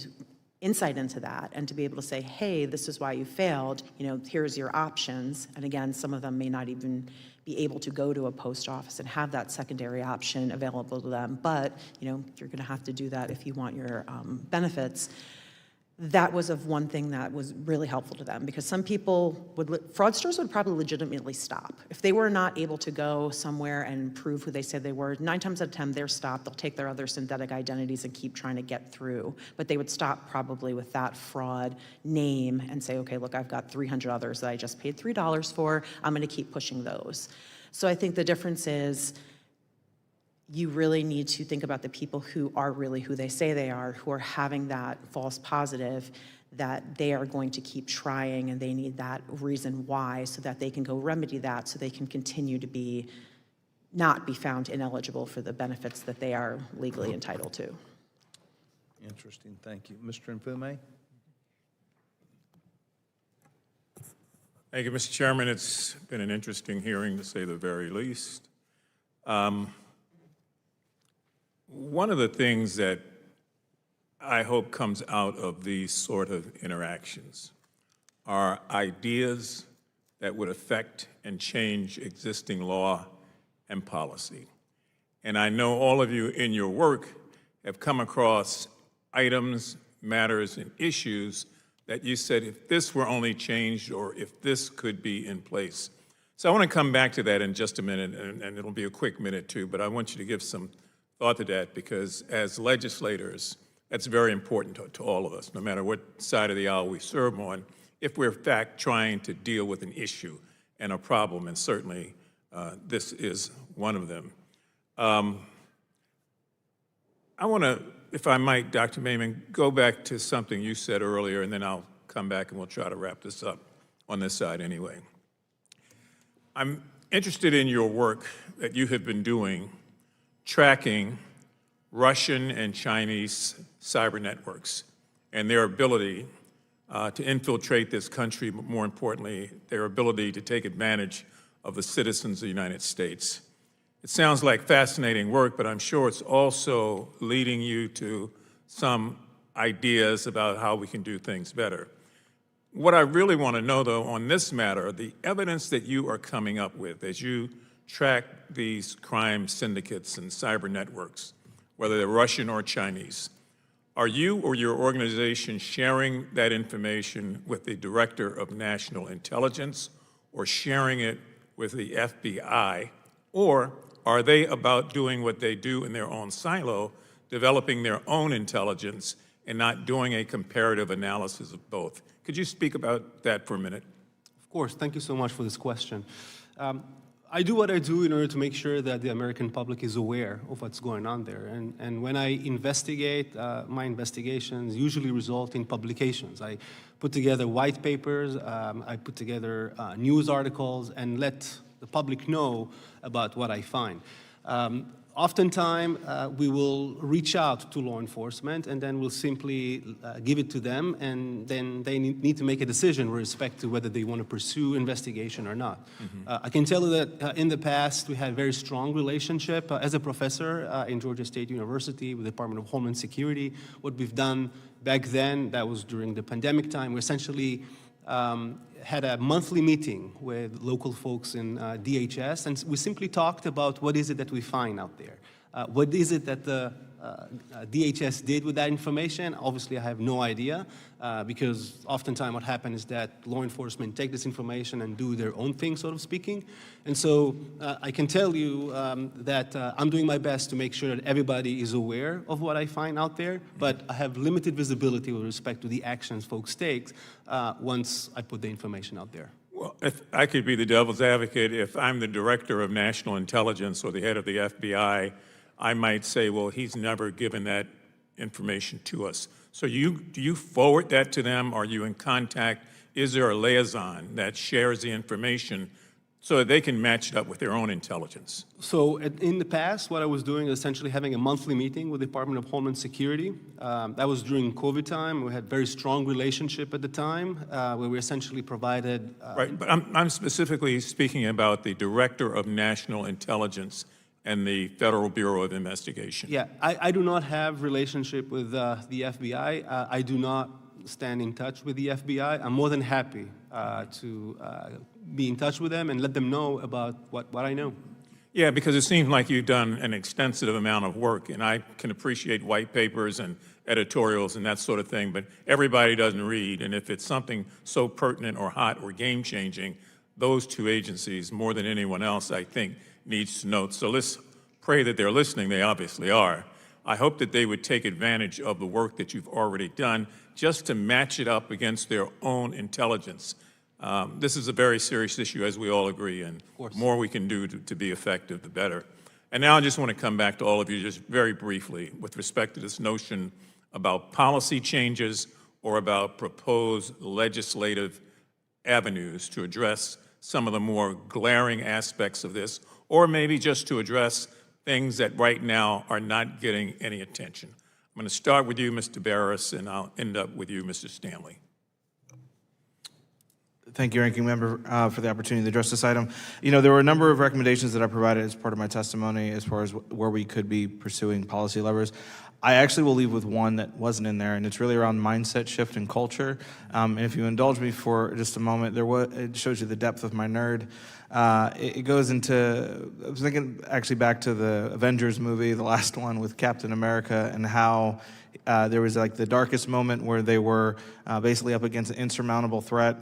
insight into that and to be able to say, hey, this is why you failed, here's your options. And again, some of them may not even be able to go to a post office and have that secondary option available to them, but you're going to have to do that if you want your benefits. That was of one thing that was really helpful to them, because some people fraudsters would probably legitimately stop. If they were not able to go somewhere and prove who they said they were, 9 times out of 10, they're stopped. They'll take their other synthetic identities and keep trying to get through. But they would stop probably with that fraud name and say, okay, look, I've got 300 others that I just paid $3 for. I'm going to keep pushing those. So I think the difference is, you really need to think about the people who are really who they say they are, who are having that false positive, that they are going to keep trying, and they need that reason why, so that they can go remedy that, so they can continue to not be found ineligible for the benefits that they are legally entitled to. Interesting, thank you. Mr. Mfume? Thank you, Mr. Chairman. It's been an interesting hearing, to say the very least. One of the things that I hope comes out of these sort of interactions are ideas that would affect and change existing law and policy. And I know all of you in your work have come across items, matters, and issues that you said, if this were only changed, or if this could be in place. So I want to come back to that in just a minute, and it'll be a quick minute too, but I want you to give some thought to that, because as legislators, that's very important to all of us, no matter what side of the aisle we serve on, if we're in fact trying to deal with an issue and a problem, and certainly this is one of them. I want to, if I might, Dr. Maiman, go back to something you said earlier, and then I'll come back and we'll try to wrap this up on this side anyway. I'm interested in your work that you have been doing tracking Russian and Chinese cyber networks and their ability to infiltrate this country, but more importantly, their ability to take advantage of the citizens of the United States. It sounds like fascinating work, but I'm sure it's also leading you to some ideas about how we can do things better. What I really want to know, though, on this matter, the evidence that you are coming up with as you track these crime syndicates and cyber networks, whether they're Russian or Chinese, are you or your organization sharing that information with the Director of National Intelligence, or sharing it with the FBI, or are they about doing what they do in their own silo, developing their own intelligence and not doing a comparative analysis of both? Could you speak about that for a minute? Of course, thank you so much for this question. I do what I do in order to make sure that the American public is aware of what's going on there. And when I investigate, my investigations usually result in publications. I put together white papers, I put together news articles, and let the public know about what I find. Oftentimes, we will reach out to law enforcement, and then we'll simply give it to them, and then they need to make a decision with respect to whether they want to pursue investigation or not. I can tell you that in the past, we had a very strong relationship as a professor in Georgia State University with the Department of Homeland Security. What we've done back then, that was during the pandemic time, we essentially had a monthly meeting with local folks in DHS, and we simply talked about what is it that we find out there. What is it that the DHS did with that information? Obviously, I have no idea, because oftentimes what happens is that law enforcement take this information and do their own thing, sort of speaking. And so I can tell you that I'm doing my best to make sure that everybody is aware of what I find out there, but I have limited visibility with respect to the actions folks take once I put the information out there. Well, if I could be the devil's advocate, if I'm the Director of National Intelligence or the head of the FBI, I might say, well, he's never given that information to us. So do you forward that to them? Are you in contact? Is there a liaison that shares the information so that they can match it up with their own intelligence? So in the past, what I was doing is essentially having a monthly meeting with the Department of Homeland Security. That was during COVID time. We had very strong relationship at the time, where we essentially provided... Right, but I'm specifically speaking about the Director of National Intelligence. and the Federal Bureau of Investigation? Yeah, I do not have relationship with the FBI. I do not stand in touch with the FBI. I'm more than happy to be in touch with them and let them know about what I know. Yeah, because it seems like you've done an extensive amount of work, and I can appreciate white papers and editorials and that sort of thing, but everybody doesn't read, and if it's something so pertinent or hot or game-changing, those two agencies, more than anyone else, I think, needs to know. So let's pray that they're listening. They obviously are. I hope that they would take advantage of the work that you've already done just to match it up against their own intelligence. This is a very serious issue, as we all agree, and the more we can do to be effective, the better. And now I just want to come back to all of you just very briefly with respect to this notion about policy changes or about proposed legislative avenues to address some of the more glaring aspects of this, or maybe just to address things that right now are not getting any attention. I'm going to start with you, Mr. Barris, and I'll end up with you, Mr. Stanley. Thank you, Ranking Member, for the opportunity to address this item. You know, there were a number of recommendations that I provided as part of my testimony as far as where we could be pursuing policy levers. I actually will leave with one that wasn't in there, and it's really around mindset shift and culture. And if you indulge me for just a moment, it shows you the depth of my nerd. It goes into, I was thinking actually back to the Avengers movie, the last one with Captain America, and how there was like the darkest moment where they were basically up against an insurmountable threat.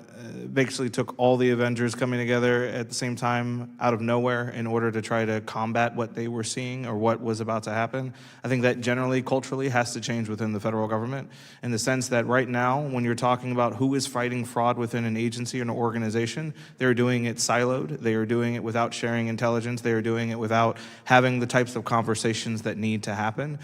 Basically took all the Avengers coming together at the same time out of nowhere in order to try to combat what they were seeing or what was about to happen. I think that generally, culturally, has to change within the federal government in the sense that right now, when you're talking about who is fighting fraud within an agency or an organization, they're doing it siloed. They are doing it without sharing intelligence. They are doing it without having the types of conversations that need to happen.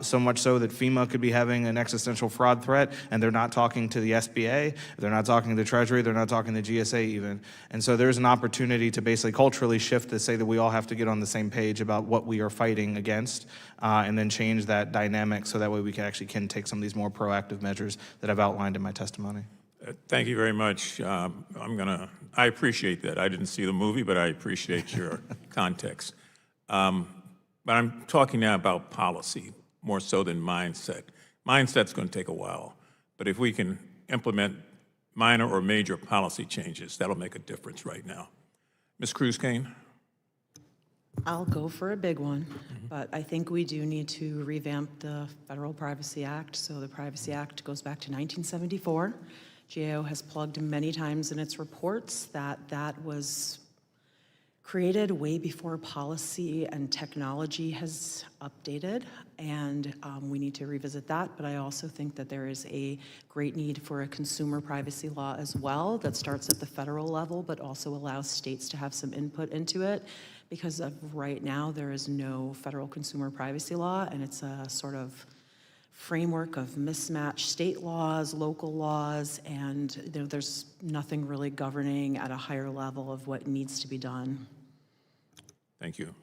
So much so that FEMA could be having an existential fraud threat, and they're not talking to the SBA, they're not talking to Treasury, they're not talking to GSA even. And so there's an opportunity to basically culturally shift to say that we all have to get on the same page about what we are fighting against, and then change that dynamic so that way we can take some of these more proactive measures that I've outlined in my testimony. Thank you very much. I appreciate that. I didn't see the movie, but I appreciate your context. But I'm talking now about policy more so than mindset. Mindset's going to take a while, but if we can implement minor or major policy changes, that'll make a difference right now. Ms. Cruz-Kane? I'll go for a big one, but I think we do need to revamp the Federal Privacy Act. So the Privacy Act goes back to 1974. GAO has plugged many times in its reports that that was created way before policy and technology has updated, and we need to revisit that. But I also think that there is a great need for a consumer privacy law as well that starts at the federal level, but also allows states to have some input into it. Because of right now, there is no federal consumer privacy law, and it's a sort of framework of mismatched state laws, local laws, and there's nothing really governing at a higher level of what needs to be done. Thank you.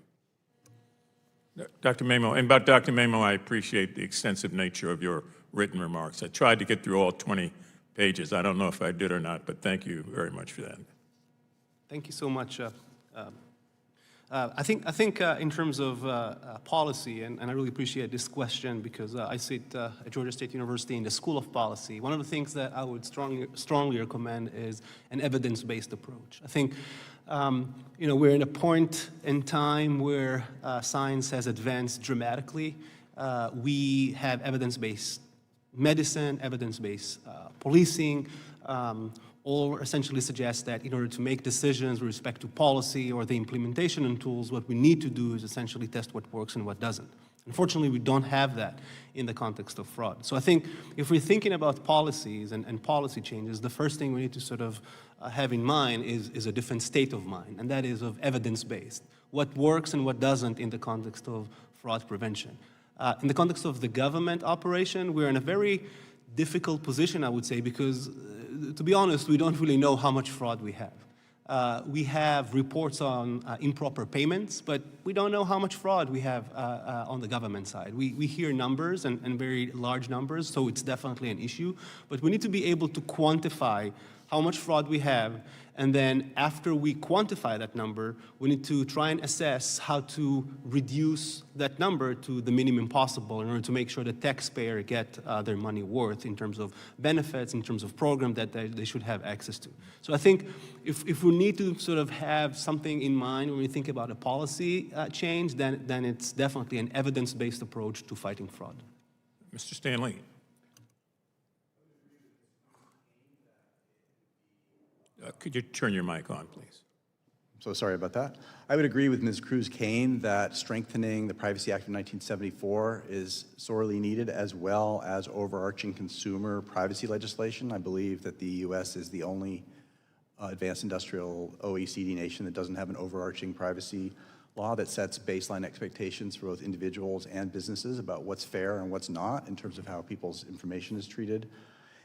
Dr. Mamo, and about Dr. Mamo, I appreciate the extensive nature of your written remarks. I tried to get through all 20 pages. I don't know if I did or not, but thank you very much for that. Thank you so much. I think in terms of policy, and I really appreciate this question because I sit at Georgia State University in the School of Policy. One of the things that I would strongly recommend is an evidence-based approach. I think we're in a point in time where science has advanced dramatically. We have evidence-based medicine, evidence-based policing, all essentially suggest that in order to make decisions with respect to policy or the implementation and tools, what we need to do is essentially test what works and what doesn't. Unfortunately, we don't have that in the context of fraud. So I think if we're thinking about policies and policy changes, the first thing we need to sort of have in mind is a different state of mind, and that is of evidence-based. What works and what doesn't in the context of fraud prevention. In the context of the government operation, we're in a very difficult position, I would say, because to be honest, we don't really know how much fraud we have. We have reports on improper payments, but we don't know how much fraud we have on the government side. We hear numbers and very large numbers, so it's definitely an issue, but we need to be able to quantify how much fraud we have, and then after we quantify that number, we need to try and assess how to reduce that number to the minimum possible in order to make sure the taxpayer get their money worth in terms of benefits, in terms of program that they should have access to. So I think if we need to sort of have something in mind when we think about a policy change, then it's definitely an evidence-based approach to fighting fraud. Mr. Stanley. Could you turn your mic on, please? So sorry about that. I would agree with Ms. Cruz-Kane that strengthening the Privacy Act of 1974 is sorely needed, as well as overarching consumer privacy legislation. I believe that the U.S. is the only advanced industrial OECD nation that doesn't have an overarching privacy law that sets baseline expectations for both individuals and businesses about what's fair and what's not in terms of how people's information is treated.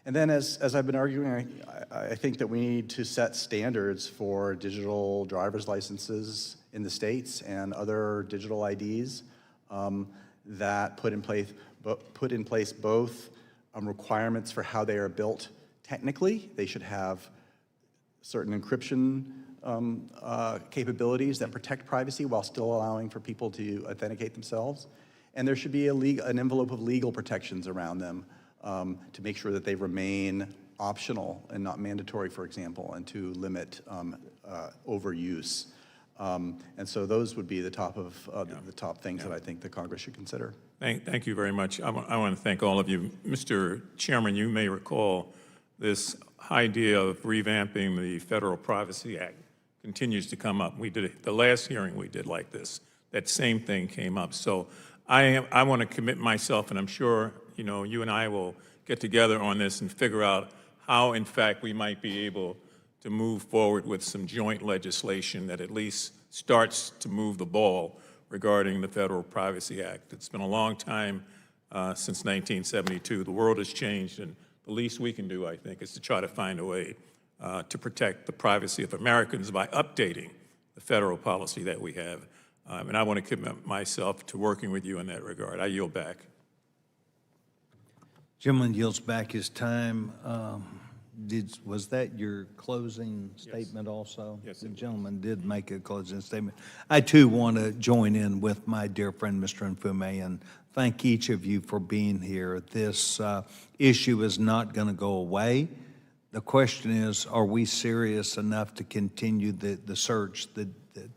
And then as I've been arguing, I think that we need to set standards for digital driver's licenses in the states and other digital IDs that put in place both requirements for how they are built technically. They should have certain encryption capabilities that protect privacy while still allowing for people to authenticate themselves. And there should be an envelope of legal protections around them to make sure that they remain optional and not mandatory, for example, and to limit overuse. And so those would be the top things that I think the Congress should consider. Thank you very much. I want to thank all of you. Mr. Chairman, you may recall this idea of revamping the Federal Privacy Act continues to come up. We did it, the last hearing we did like this, that same thing came up. So I want to commit myself, and I'm sure you and I will get together on this and figure out how, in fact, we might be able to move forward with some joint legislation that at least starts to move the ball regarding the Federal Privacy Act. It's been a long time since 1972. The world has changed, and the least we can do, I think, is to try to find a way to protect the privacy of Americans by updating the federal policy that we have. And I want to commit myself to working with you in that regard. I yield back. Gentleman yields back his time. Was that your closing statement also? Yes, The it was. gentleman did make a closing statement. I too want to join in with my dear friend, Mr. Nfume, and thank each of you for being here. This issue is not going to go away. The question is, are we serious enough to continue the search,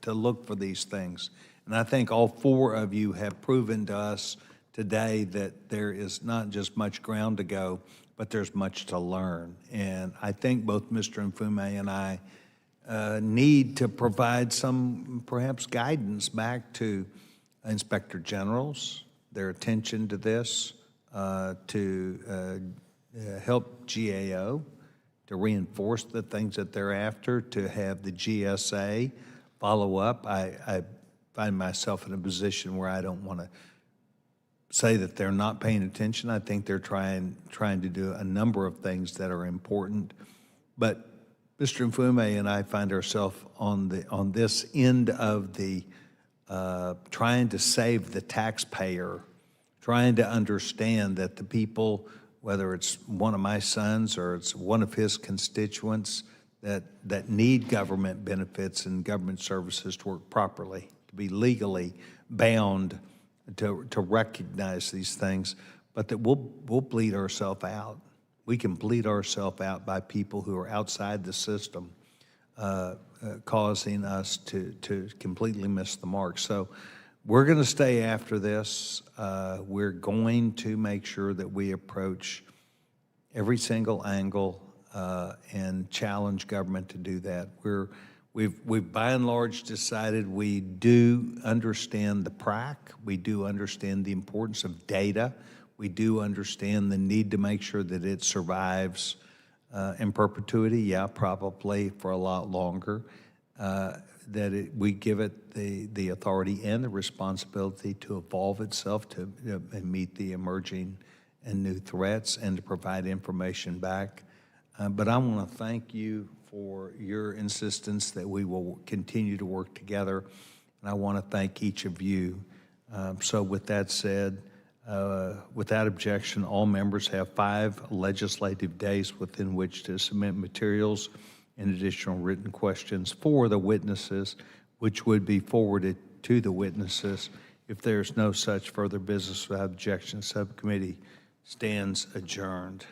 to look for these things? And I think all four of you have proven to us today that there is not just much ground to go, but there's much to learn. And I think both Mr. Nfume and I need to provide some perhaps guidance back to inspector generals, their attention to this, to help GAO, to reinforce the things that they're after, to have the GSA follow up. I find myself in a position where I don't want to say that they're not paying attention. I think they're trying to do a number of things that are important. But Mr. Nfume and I find ourselves on this end of the trying to save the taxpayer, trying to understand that the people, whether it's one of my sons or it's one of his constituents that need government benefits and government services to work properly, to be legally bound to recognize these things, but that we'll bleed ourselves out. We can bleed ourselves out by people who are outside the system, causing us to completely miss the mark. So we're going to stay after this. We're going to make sure that we approach every single angle and challenge government to do that. We've by and large decided we do understand the PRAC. We do understand the importance of data. We do understand the need to make sure that it survives in perpetuity, yeah, probably for a lot longer, we give it the authority and the responsibility to evolve itself to meet the emerging and new threats and to provide information back. But I want to thank you for your insistence that we will continue to work together, and I want to thank each of you. So with that said, Without objection, all members have 5 legislative days within which to submit materials and additional written questions for the witnesses, which would be forwarded to the witnesses. If there is no such further business without objection, subcommittee stands adjourned.